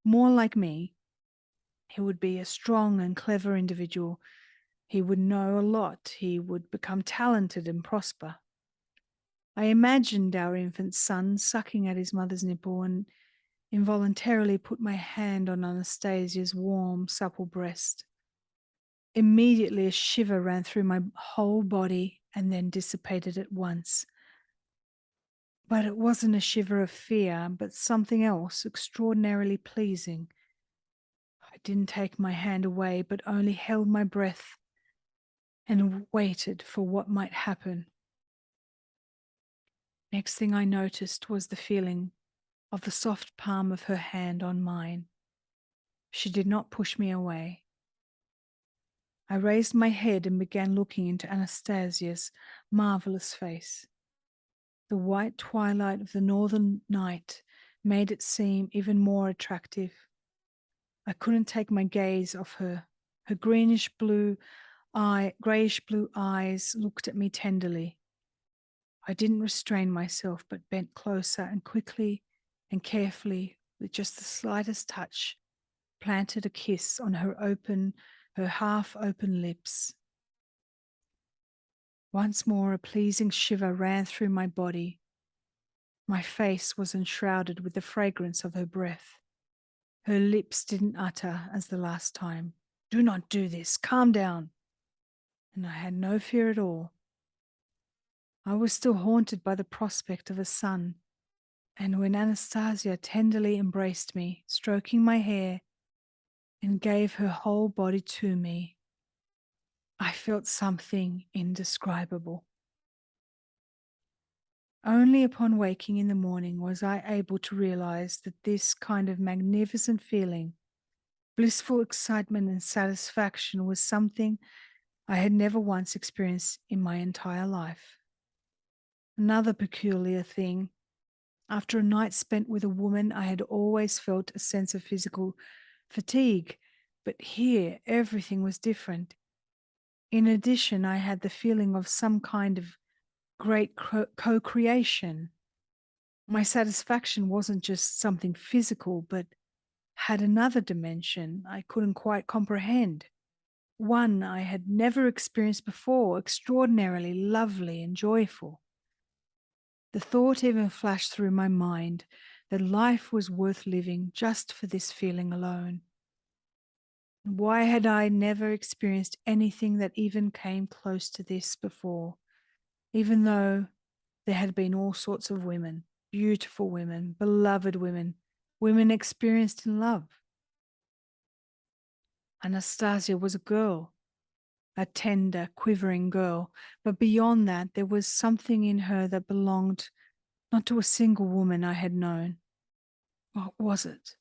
more like me. He would be a strong and clever individual. He would know a lot. He would become talented and prosper. I imagined our infant son sucking at his mother's nipple and involuntarily put my hand on Anastasia's warm, supple breast. Immediately a shiver ran through my whole body and then dissipated at once. But it wasn't a shiver of fear, but something else extraordinarily pleasing. I didn't take my hand away, but only held my breath and waited for what might happen. Next thing I noticed was the feeling of the soft palm of her hand on mine. She did not push me away. I raised my head and began looking into Anastasia's marvelous face. The white twilight of the northern night made it seem even more attractive. I couldn't take my gaze off her. Her grayish blue eyes looked at me tenderly. I didn't restrain myself, but bent closer and quickly and carefully, with just the slightest touch, planted a kiss on her half-open lips. Once more a pleasing shiver ran through my body. My face was enshrouded with the fragrance of her breath. Her lips didn't utter as the last time, "Do not do this, calm down." And I had no fear at all. I was still haunted by the prospect of a son, and when Anastasia tenderly embraced me, stroking my hair, and gave her whole body to me, I felt something indescribable. Only upon waking in the morning was I able to realize that this kind of magnificent feeling, blissful excitement and satisfaction, was something I had never once experienced in my entire life. Another peculiar thing, after a night spent with a woman, I had always felt a sense of physical fatigue, but here everything was different. In addition, I had the feeling of some kind of great co-creation. My satisfaction wasn't just something physical, but had another dimension I couldn't quite comprehend. One I had never experienced before, extraordinarily lovely and joyful. The thought even flashed through my mind that life was worth living just for this feeling alone. Why had I never experienced anything that even came close to this before? even though there had been all sorts of women, beautiful women, beloved women, women experienced in love. Anastasia was a girl, a tender, quivering girl, but beyond that, there was something in her that belonged not to a single woman I had known. What was it?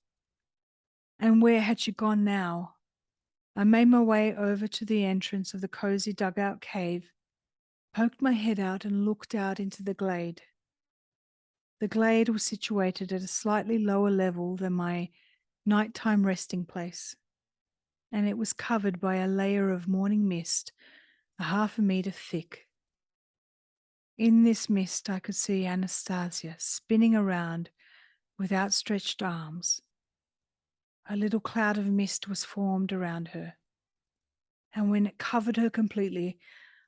And where had she gone now? I made my way over to the entrance of the cozy dugout cave, poked my head out and looked out into the glade. The glade was situated at a slightly lower level than my nighttime resting place, and it was covered by a layer of morning mist, a half a meter thick. In this mist, I could see Anastasia spinning around with outstretched arms. A little cloud of mist was formed around her, and when it covered her completely,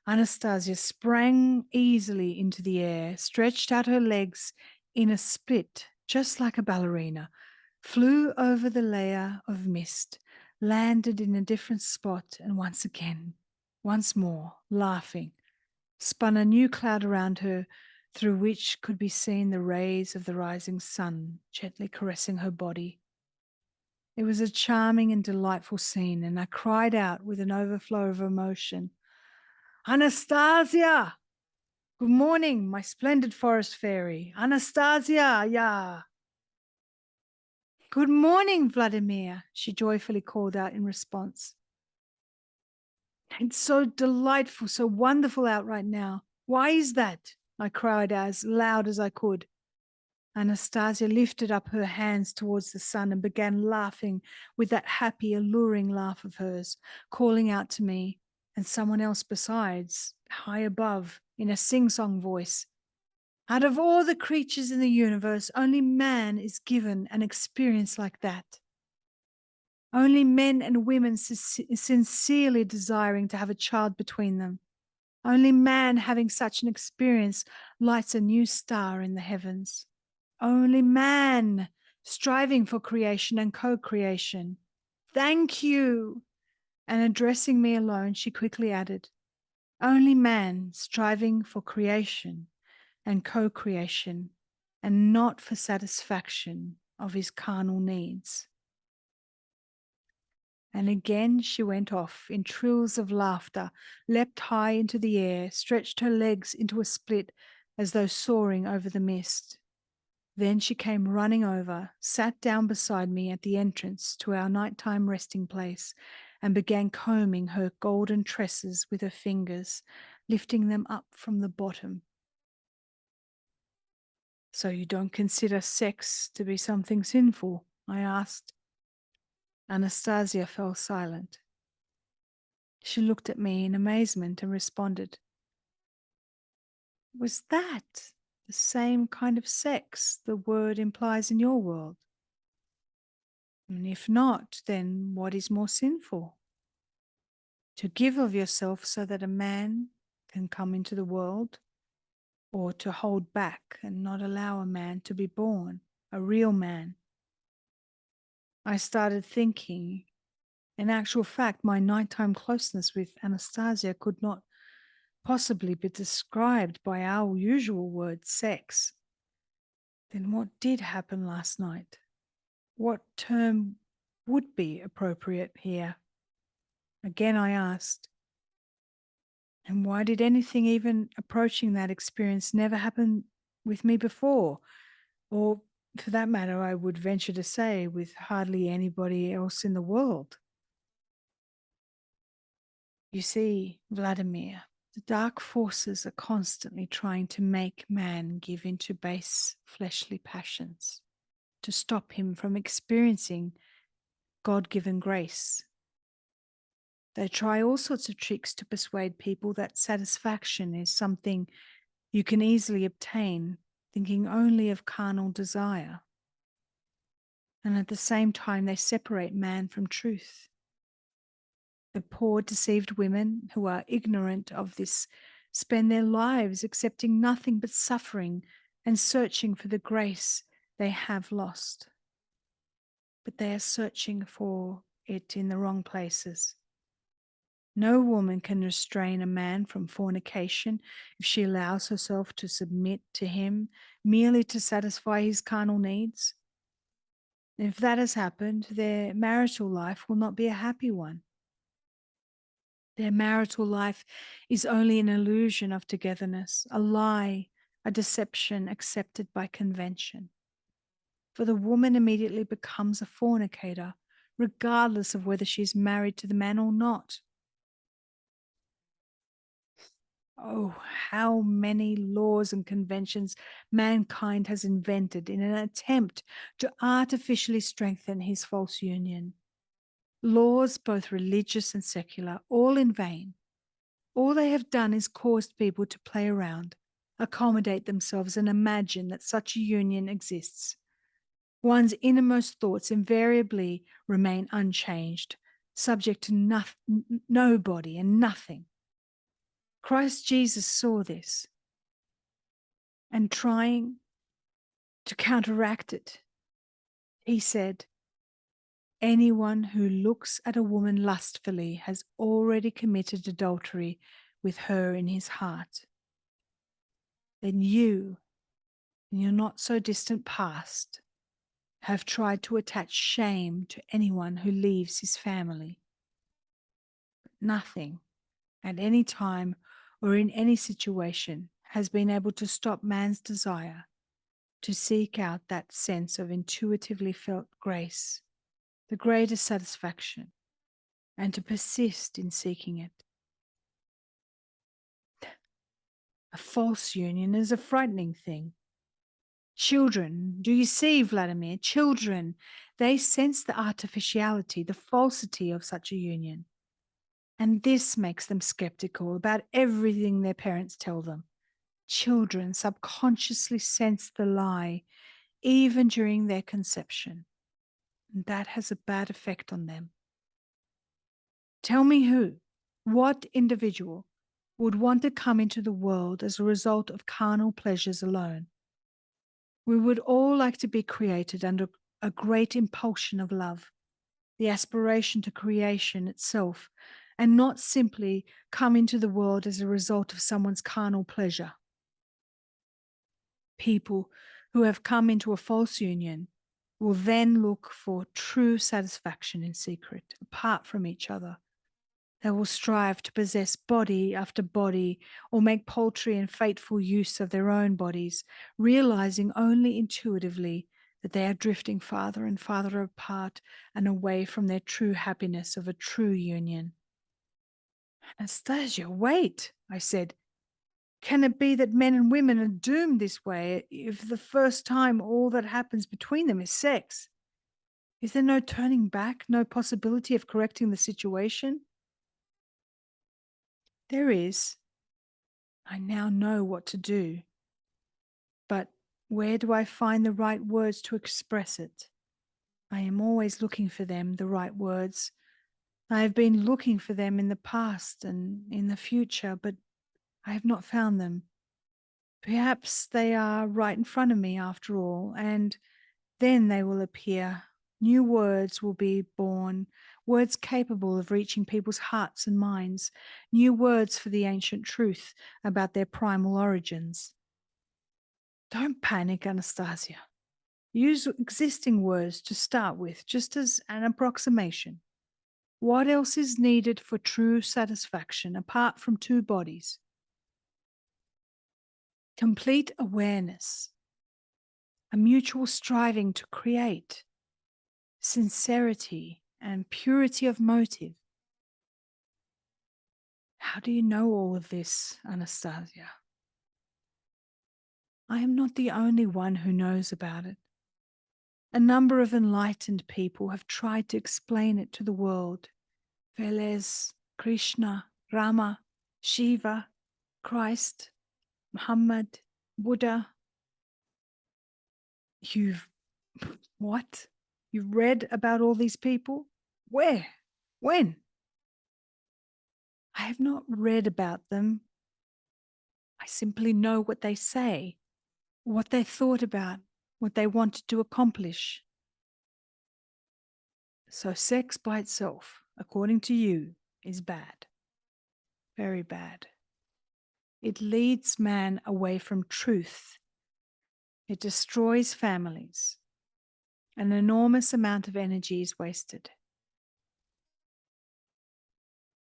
Anastasia sprang easily into the air, stretched out her legs in a split, just like a ballerina, flew over the layer of mist, landed in a different spot, and once more, laughing, spun a new cloud around her, through which could be seen the rays of the rising sun gently caressing her body. It was a charming and delightful scene, and I cried out with an overflow of emotion, "Anastasia! Good morning, my splendid forest fairy. Anastasia, yeah." "Good morning, Vladimir," she joyfully called out in response. "It's so delightful, so wonderful out right now. Why is that?" I cried as loud as I could. Anastasia lifted up her hands towards the sun and began laughing with that happy, alluring laugh of hers, calling out to me and someone else besides, high above, in a sing-song voice, "Out of all the creatures in the universe, only man is given an experience like that. Only men and women sincerely desiring to have a child between them. Only man having such an experience lights a new star in the heavens. Only man striving for creation and co-creation. Thank you." And addressing me alone, she quickly added, "Only man striving for creation and co-creation, and not for satisfaction of his carnal needs." And again she went off in trills of laughter, leapt high into the air, stretched her legs into a split as though soaring over the mist. Then she came running over, sat down beside me at the entrance to our nighttime resting place, and began combing her golden tresses with her fingers, lifting them up from the bottom. "So you don't consider sex to be something sinful?" I asked. Anastasia fell silent. She looked at me in amazement and responded, "Was that the same kind of sex the word implies in your world? And if not, then what is more sinful? To give of yourself so that a man can come into the world, or to hold back and not allow a man to be born, a real man?" I started thinking. In actual fact, my nighttime closeness with Anastasia could not possibly be described by our usual word, sex. Then what did happen last night? What term would be appropriate here? Again I asked. And why did anything even approaching that experience never happen with me before? Or, for that matter, I would venture to say, with hardly anybody else in the world. You see, Vladimir, the dark forces are constantly trying to make man give in to base fleshly passions, to stop him from experiencing God-given grace. They try all sorts of tricks to persuade people that satisfaction is something you can easily obtain, thinking only of carnal desire. And at the same time, they separate man from truth. The poor, deceived women who are ignorant of this spend their lives accepting nothing but suffering and searching for the grace they have lost. But they are searching for it in the wrong places. No woman can restrain a man from fornication if she allows herself to submit to him merely to satisfy his carnal needs. If that has happened, their marital life will not be a happy one. Their marital life is only an illusion of togetherness, a lie, a deception accepted by convention. For the woman immediately becomes a fornicator, regardless of whether she is married to the man or not. Oh, how many laws and conventions mankind has invented in an attempt to artificially strengthen his false union. Laws, both religious and secular, all in vain. All they have done is caused people to play around, accommodate themselves, and imagine that such a union exists. One's innermost thoughts invariably remain unchanged, subject to nobody and nothing. Christ Jesus saw this, and trying to counteract it, he said, "Anyone who looks at a woman lustfully has already committed adultery with her in his heart." Then you, in your not so distant past, have tried to attach shame to anyone who leaves his family. But nothing, at any time or in any situation, has been able to stop man's desire to seek out that sense of intuitively felt grace, the greatest satisfaction, and to persist in seeking it. A false union is a frightening thing. Children, do you see, Vladimir? Children, they sense the artificiality, the falsity of such a union. And this makes them skeptical about everything their parents tell them. Children subconsciously sense the lie, even during their conception. And that has a bad effect on them. Tell me what individual would want to come into the world as a result of carnal pleasures alone? We would all like to be created under a great impulsion of love, the aspiration to creation itself, and not simply come into the world as a result of someone's carnal pleasure. People who have come into a false union will then look for true satisfaction in secret, apart from each other. They will strive to possess body after body or make paltry and fateful use of their own bodies, realizing only intuitively that they are drifting farther and farther apart and away from their true happiness of a true union. Anastasia, wait, I said. Can it be that men and women are doomed this way if the first time all that happens between them is sex? Is there no turning back, no possibility of correcting the situation? There is. I now know what to do. But where do I find the right words to express it? I am always looking for them, the right words. I have been looking for them in the past and in the future, but I have not found them. Perhaps they are right in front of me after all, and then they will appear. New words will be born, words capable of reaching people's hearts and minds, new words for the ancient truth about their primal origins. Don't panic, Anastasia. Use existing words to start with, just as an approximation. What else is needed for true satisfaction apart from two bodies? Complete awareness, a mutual striving to create, sincerity and purity of motive. How do you know all of this, Anastasia? I am not the only one who knows about it. A number of enlightened people have tried to explain it to the world. Velez, Krishna, Rama, Shiva, Christ, Muhammad, Buddha. What? You've read about all these people? Where? When? I have not read about them. I simply know what they say, what they thought about, what they wanted to accomplish. So sex by itself, according to you, is bad. Very bad. It leads man away from truth. It destroys families. An enormous amount of energy is wasted.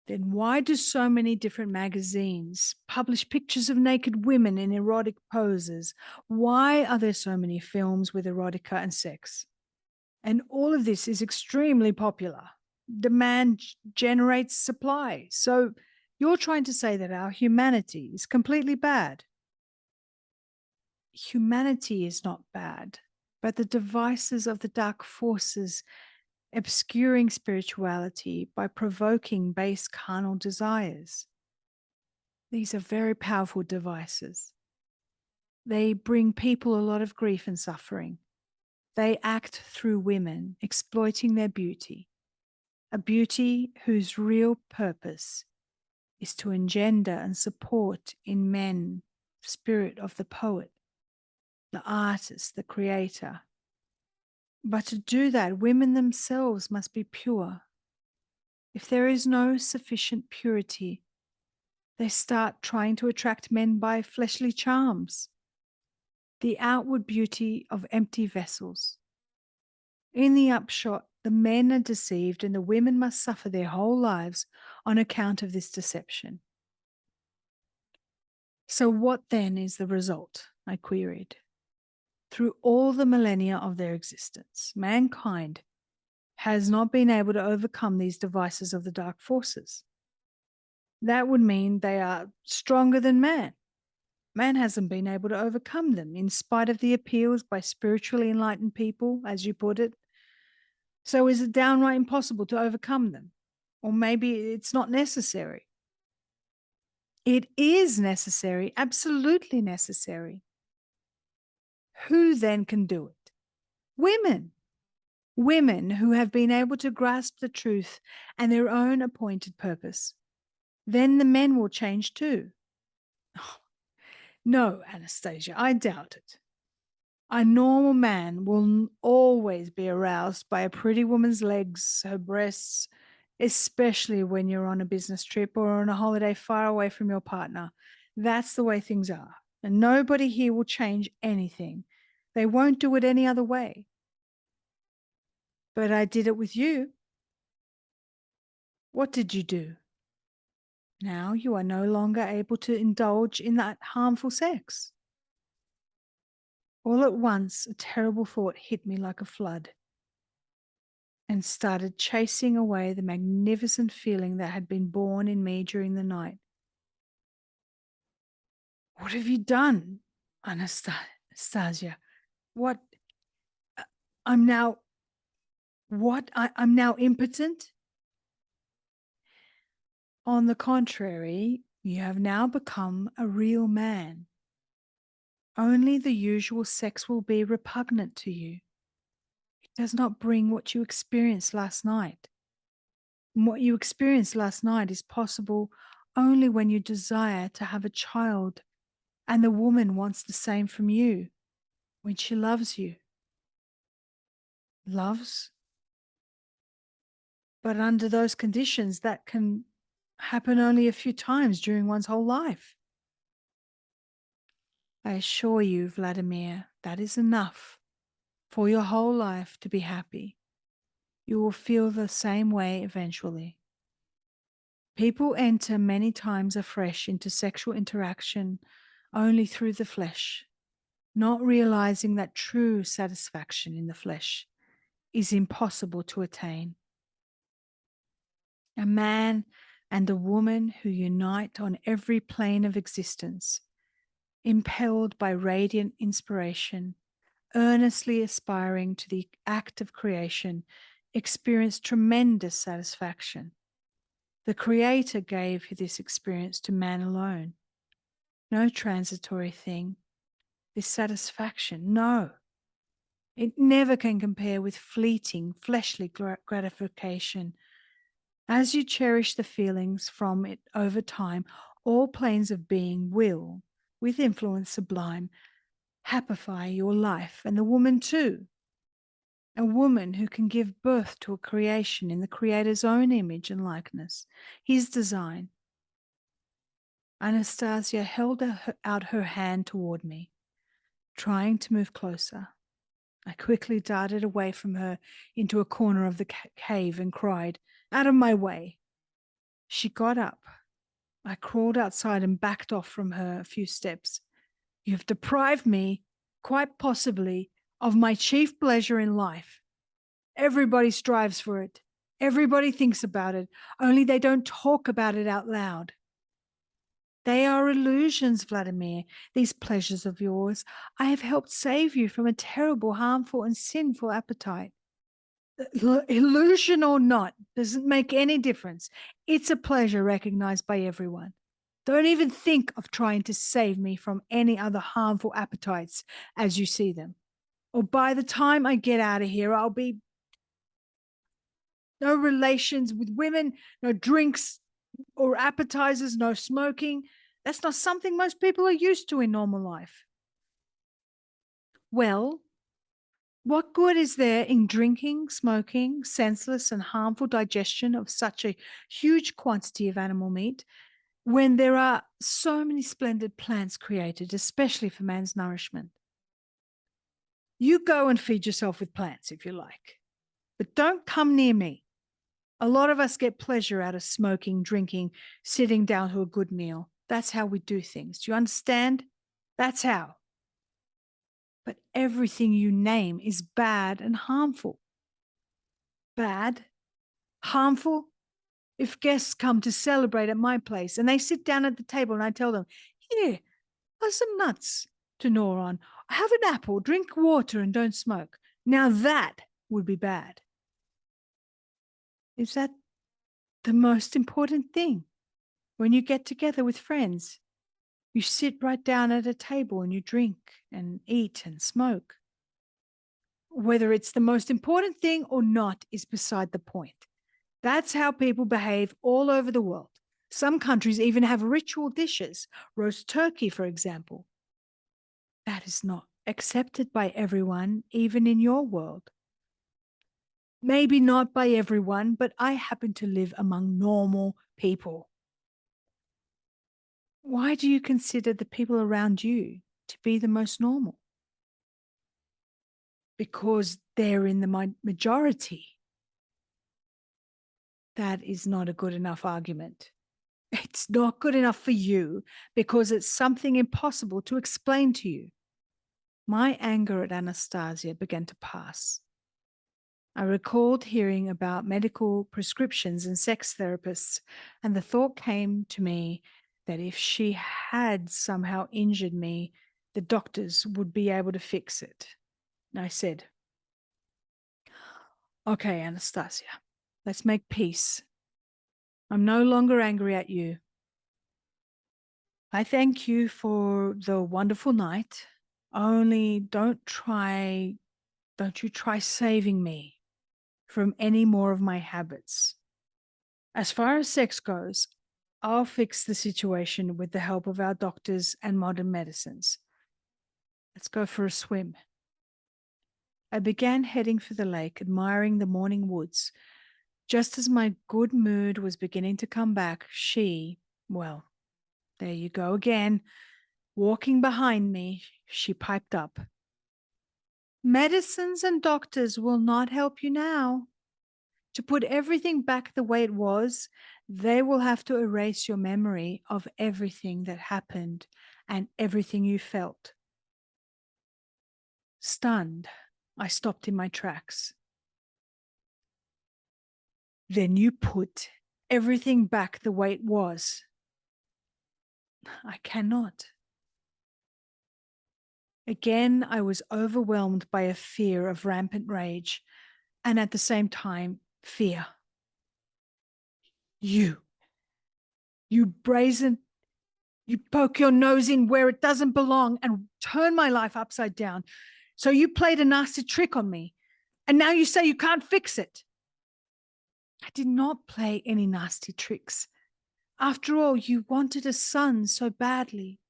Then why do so many different magazines publish pictures of naked women in erotic poses? Why are there so many films with erotica and sex? And all of this is extremely popular. Demand generates supply. So you're trying to say that our humanity is completely bad. Humanity is not bad, but the devices of the dark forces obscuring spirituality by provoking base carnal desires. These are very powerful devices. They bring people a lot of grief and suffering. They act through women, exploiting their beauty, a beauty whose real purpose is to engender and support in men the spirit of the poet, the artist, the creator. But to do that, women themselves must be pure. If there is no sufficient purity, they start trying to attract men by fleshly charms, the outward beauty of empty vessels. In the upshot, the men are deceived and the women must suffer their whole lives on account of this deception. So what then is the result? I queried. Through all the millennia of their existence, mankind has not been able to overcome these devices of the dark forces. That would mean they are stronger than man. Man hasn't been able to overcome them in spite of the appeals by spiritually enlightened people, as you put it. So is it downright impossible to overcome them? Or maybe it's not necessary. It is necessary, absolutely necessary. Who then can do it? Women. Women who have been able to grasp the truth and their own appointed purpose. Then the men will change too. Oh, no, Anastasia, I doubt it. A normal man will always be aroused by a pretty woman's legs, her breasts, especially when you're on a business trip or on a holiday far away from your partner. That's the way things are. And nobody here will change anything. They won't do it any other way. But I did it with you. What did you do? Now you are no longer able to indulge in that harmful sex. All at once, a terrible thought hit me like a flood and started chasing away the magnificent feeling that had been born in me during the night. What have you done, Anastasia? What? I'm now impotent? On the contrary, you have now become a real man. Only the usual sex will be repugnant to you. It does not bring what you experienced last night. And what you experienced last night is possible only when you desire to have a child, and the woman wants the same from you, when she loves you. Loves? But under those conditions, that can happen only a few times during one's whole life. I assure you, Vladimir, that is enough for your whole life to be happy. You will feel the same way eventually. People enter many times afresh into sexual interaction only through the flesh, not realizing that true satisfaction in the flesh is impossible to attain. A man and a woman who unite on every plane of existence, impelled by radiant inspiration, earnestly aspiring to the act of creation, experience tremendous satisfaction. The Creator gave this experience to man alone. No transitory thing. This satisfaction, no. It never can compare with fleeting, fleshly gratification. As you cherish the feelings from it over time, all planes of being will, with influence sublime, happify your life and the woman too. A woman who can give birth to a creation in the Creator's own image and likeness, his design. Anastasia held out her hand toward me, trying to move closer. I quickly darted away from her into a corner of the cave and cried, "Out of my way!" She got up. I crawled outside and backed off from her a few steps. "You have deprived me, quite possibly, of my chief pleasure in life. Everybody strives for it. Everybody thinks about it, only they don't talk about it out loud. They are illusions, Vladimir, these pleasures of yours. I have helped save you from a terrible, harmful, and sinful appetite. Illusion or not, doesn't make any difference. It's a pleasure recognized by everyone. Don't even think of trying to save me from any other harmful appetites as you see them. Or by the time I get out of here, I'll be no relations with women, no drinks or appetizers, no smoking. That's not something most people are used to in normal life." Well, what good is there in drinking, smoking, senseless and harmful digestion of such a huge quantity of animal meat when there are so many splendid plants created, especially for man's nourishment? You go and feed yourself with plants if you like, but don't come near me. A lot of us get pleasure out of smoking, drinking, sitting down to a good meal. That's how we do things. Do you understand? That's how. But everything you name is bad and harmful. Bad? Harmful? If guests come to celebrate at my place and they sit down at the table and I tell them, "Here, have some nuts to gnaw on. Have an apple, drink water and don't smoke." Now that would be bad. Is that the most important thing? When you get together with friends, you sit right down at a table and you drink and eat and smoke. Whether it's the most important thing or not is beside the point. That's how people behave all over the world. Some countries even have ritual dishes, roast turkey, for example. That is not accepted by everyone, even in your world. Maybe not by everyone, but I happen to live among normal people. Why do you consider the people around you to be the most normal? Because they're in the majority. That is not a good enough argument. It's not good enough for you because it's something impossible to explain to you. My anger at Anastasia began to pass. I recalled hearing about medical prescriptions and sex therapists, and the thought came to me that if she had somehow injured me, the doctors would be able to fix it. I said, "Okay, Anastasia, let's make peace. I'm no longer angry at you. I thank you for the wonderful night. Only don't you try saving me from any more of my habits. As far as sex goes, I'll fix the situation with the help of our doctors and modern medicines. Let's go for a swim." I began heading for the lake, admiring the morning woods. Just as my good mood was beginning to come back, well, there you go again, walking behind me, she piped up, "Medicines and doctors will not help you now. To put everything back the way it was, they will have to erase your memory of everything that happened and everything you felt." Stunned, I stopped in my tracks. "Then you put everything back the way it was." "I cannot." Again, I was overwhelmed by a fear of rampant rage and at the same time, fear. You brazen, you poke your nose in where it doesn't belong and turn my life upside down. So you played a nasty trick on me, and now you say you can't fix it. I did not play any nasty tricks. After all, you wanted a son so badly.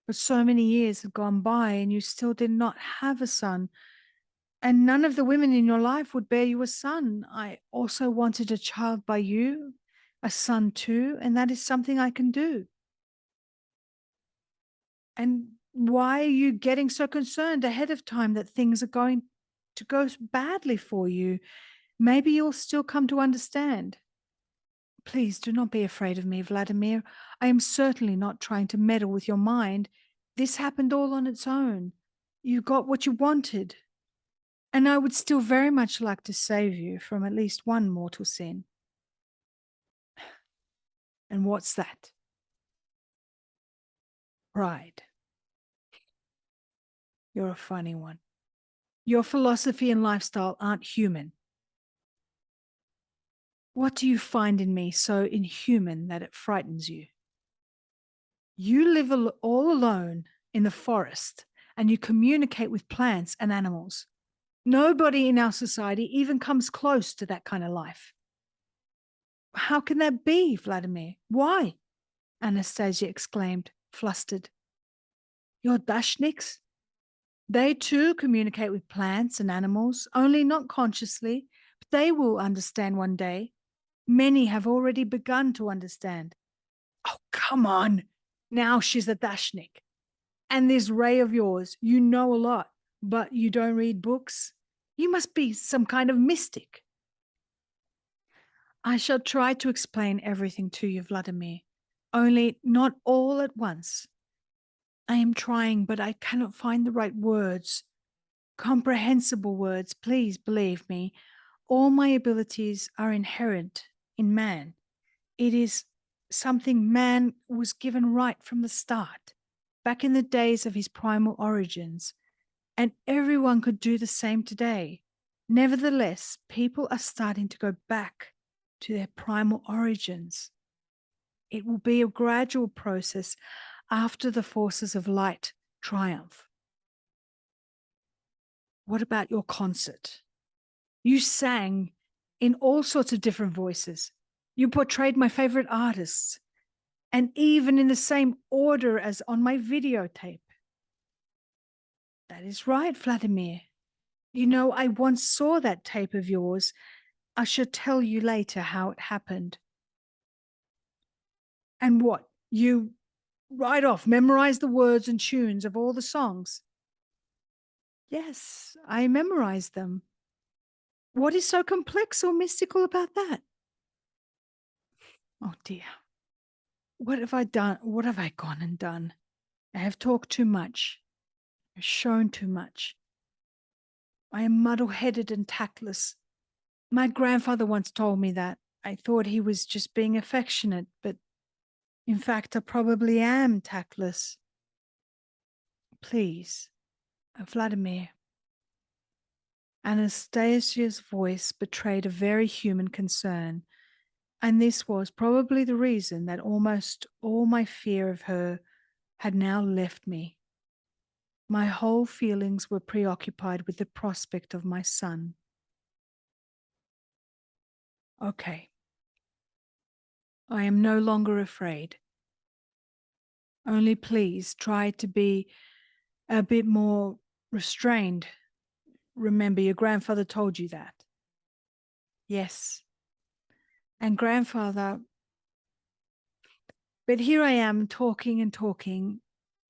But so many years had gone by and you still did not have a son. And none of the women in your life would bear you a son. I also wanted a child by you, a son too, and that is something I can do. And why are you getting so concerned ahead of time that things are going to go badly for you? Maybe you'll still come to understand. Please do not be afraid of me, Vladimir. I am certainly not trying to meddle with your mind. This happened all on its own. You got what you wanted. And I would still very much like to save you from at least one mortal sin. And what's that? Pride. You're a funny one. Your philosophy and lifestyle aren't human. What do you find in me so inhuman that it frightens you? You live all alone in the forest and you communicate with plants and animals. Nobody in our society even comes close to that kind of life. How can that be, Vladimir? Why? Anastasia exclaimed, flustered. Your Dashniks? They too communicate with plants and animals, only not consciously, but they will understand one day. Many have already begun to understand. Oh, come on. Now she's a Dashnik. And this Ray of yours, you know a lot, but you don't read books? You must be some kind of mystic. I shall try to explain everything to you, Vladimir, only not all at once. I am trying, but I cannot find the right words. Comprehensible words, please believe me. All my abilities are inherent in man. It is something man was given right from the start, back in the days of his primal origins, and everyone could do the same today. Nevertheless, people are starting to go back to their primal origins. It will be a gradual process after the forces of light triumph. What about your concert? You sang in all sorts of different voices. You portrayed my favorite artists, and even in the same order as on my videotape. That is right, Vladimir. You know, I once saw that tape of yours. I shall tell you later how it happened. And what? You right off memorized the words and tunes of all the songs? Yes, I memorized them. What is so complex or mystical about that? Oh dear. What have I done? What have I gone and done? I have talked too much. I've shown too much. I am muddle-headed and tactless. My grandfather once told me that. I thought he was just being affectionate, but in fact, I probably am tactless. Please, Vladimir. Anastasia's voice betrayed a very human concern, and this was probably the reason that almost all my fear of her had now left me. My whole feelings were preoccupied with the prospect of my son. Okay. I am no longer afraid. Only please try to be a bit more restrained. Remember, your grandfather told you that. Yes. And grandfather, but here I am talking and talking.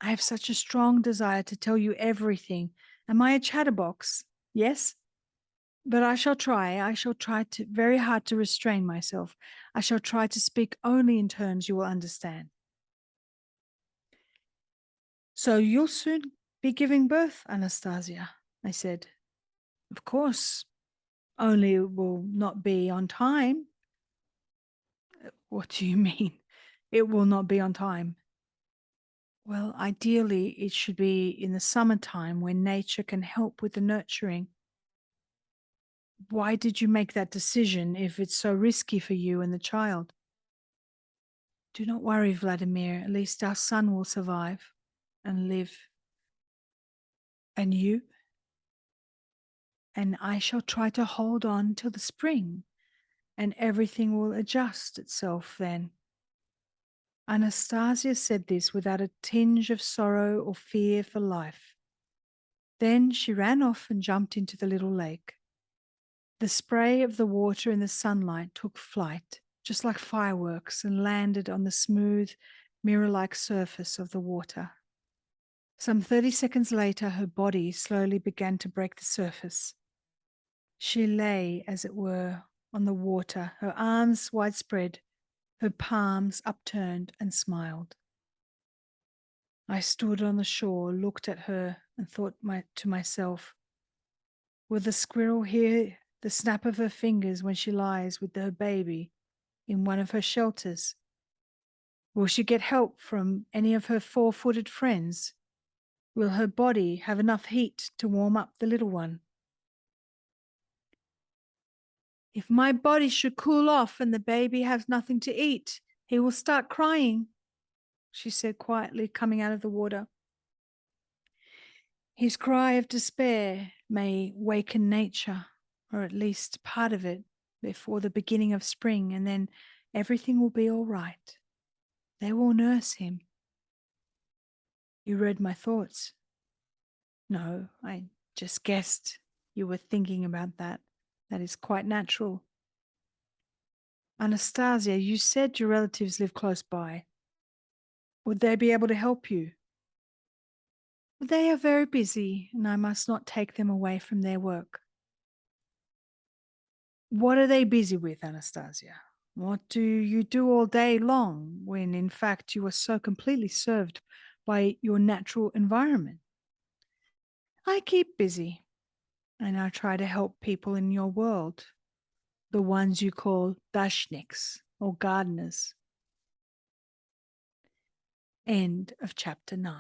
I have such a strong desire to tell you everything. Am I a chatterbox? Yes? But I shall try to very hard to restrain myself. I shall try to speak only in terms you will understand. So you'll soon be giving birth, Anastasia, I said. Of course, only it will not be on time. What do you mean? It will not be on time. Well, ideally, it should be in the summertime when nature can help with the nurturing. Why did you make that decision if it's so risky for you and the child? Do not worry, Vladimir. At least our son will survive and live. And you? And I shall try to hold on till the spring, and everything will adjust itself then. Anastasia said this without a tinge of sorrow or fear for life. Then she ran off and jumped into the little lake. The spray of the water in the sunlight took flight, just like fireworks, and landed on the smooth, mirror-like surface of the water. Some 30 seconds later, her body slowly began to break the surface. She lay, as it were, on the water, her arms widespread, her palms upturned, and smiled. I stood on the shore, looked at her, and thought to myself, will the squirrel hear the snap of her fingers when she lies with her baby in one of her shelters? Will she get help from any of her four-footed friends? Will her body have enough heat to warm up the little one? If my body should cool off and the baby has nothing to eat, he will start crying, she said quietly, coming out of the water. His cry of despair may waken nature, or at least part of it, before the beginning of spring, and then everything will be all right. They will nurse him. You read my thoughts. No, I just guessed you were thinking about that. That is quite natural. Anastasia, you said your relatives live close by. Would they be able to help you? They are very busy, and I must not take them away from their work. What are they busy with, Anastasia? What do you do all day long when, in fact, you are so completely served by your natural environment? I keep busy, and I try to help people in your world, the ones you call dashniks or gardeners. End of chapter 9.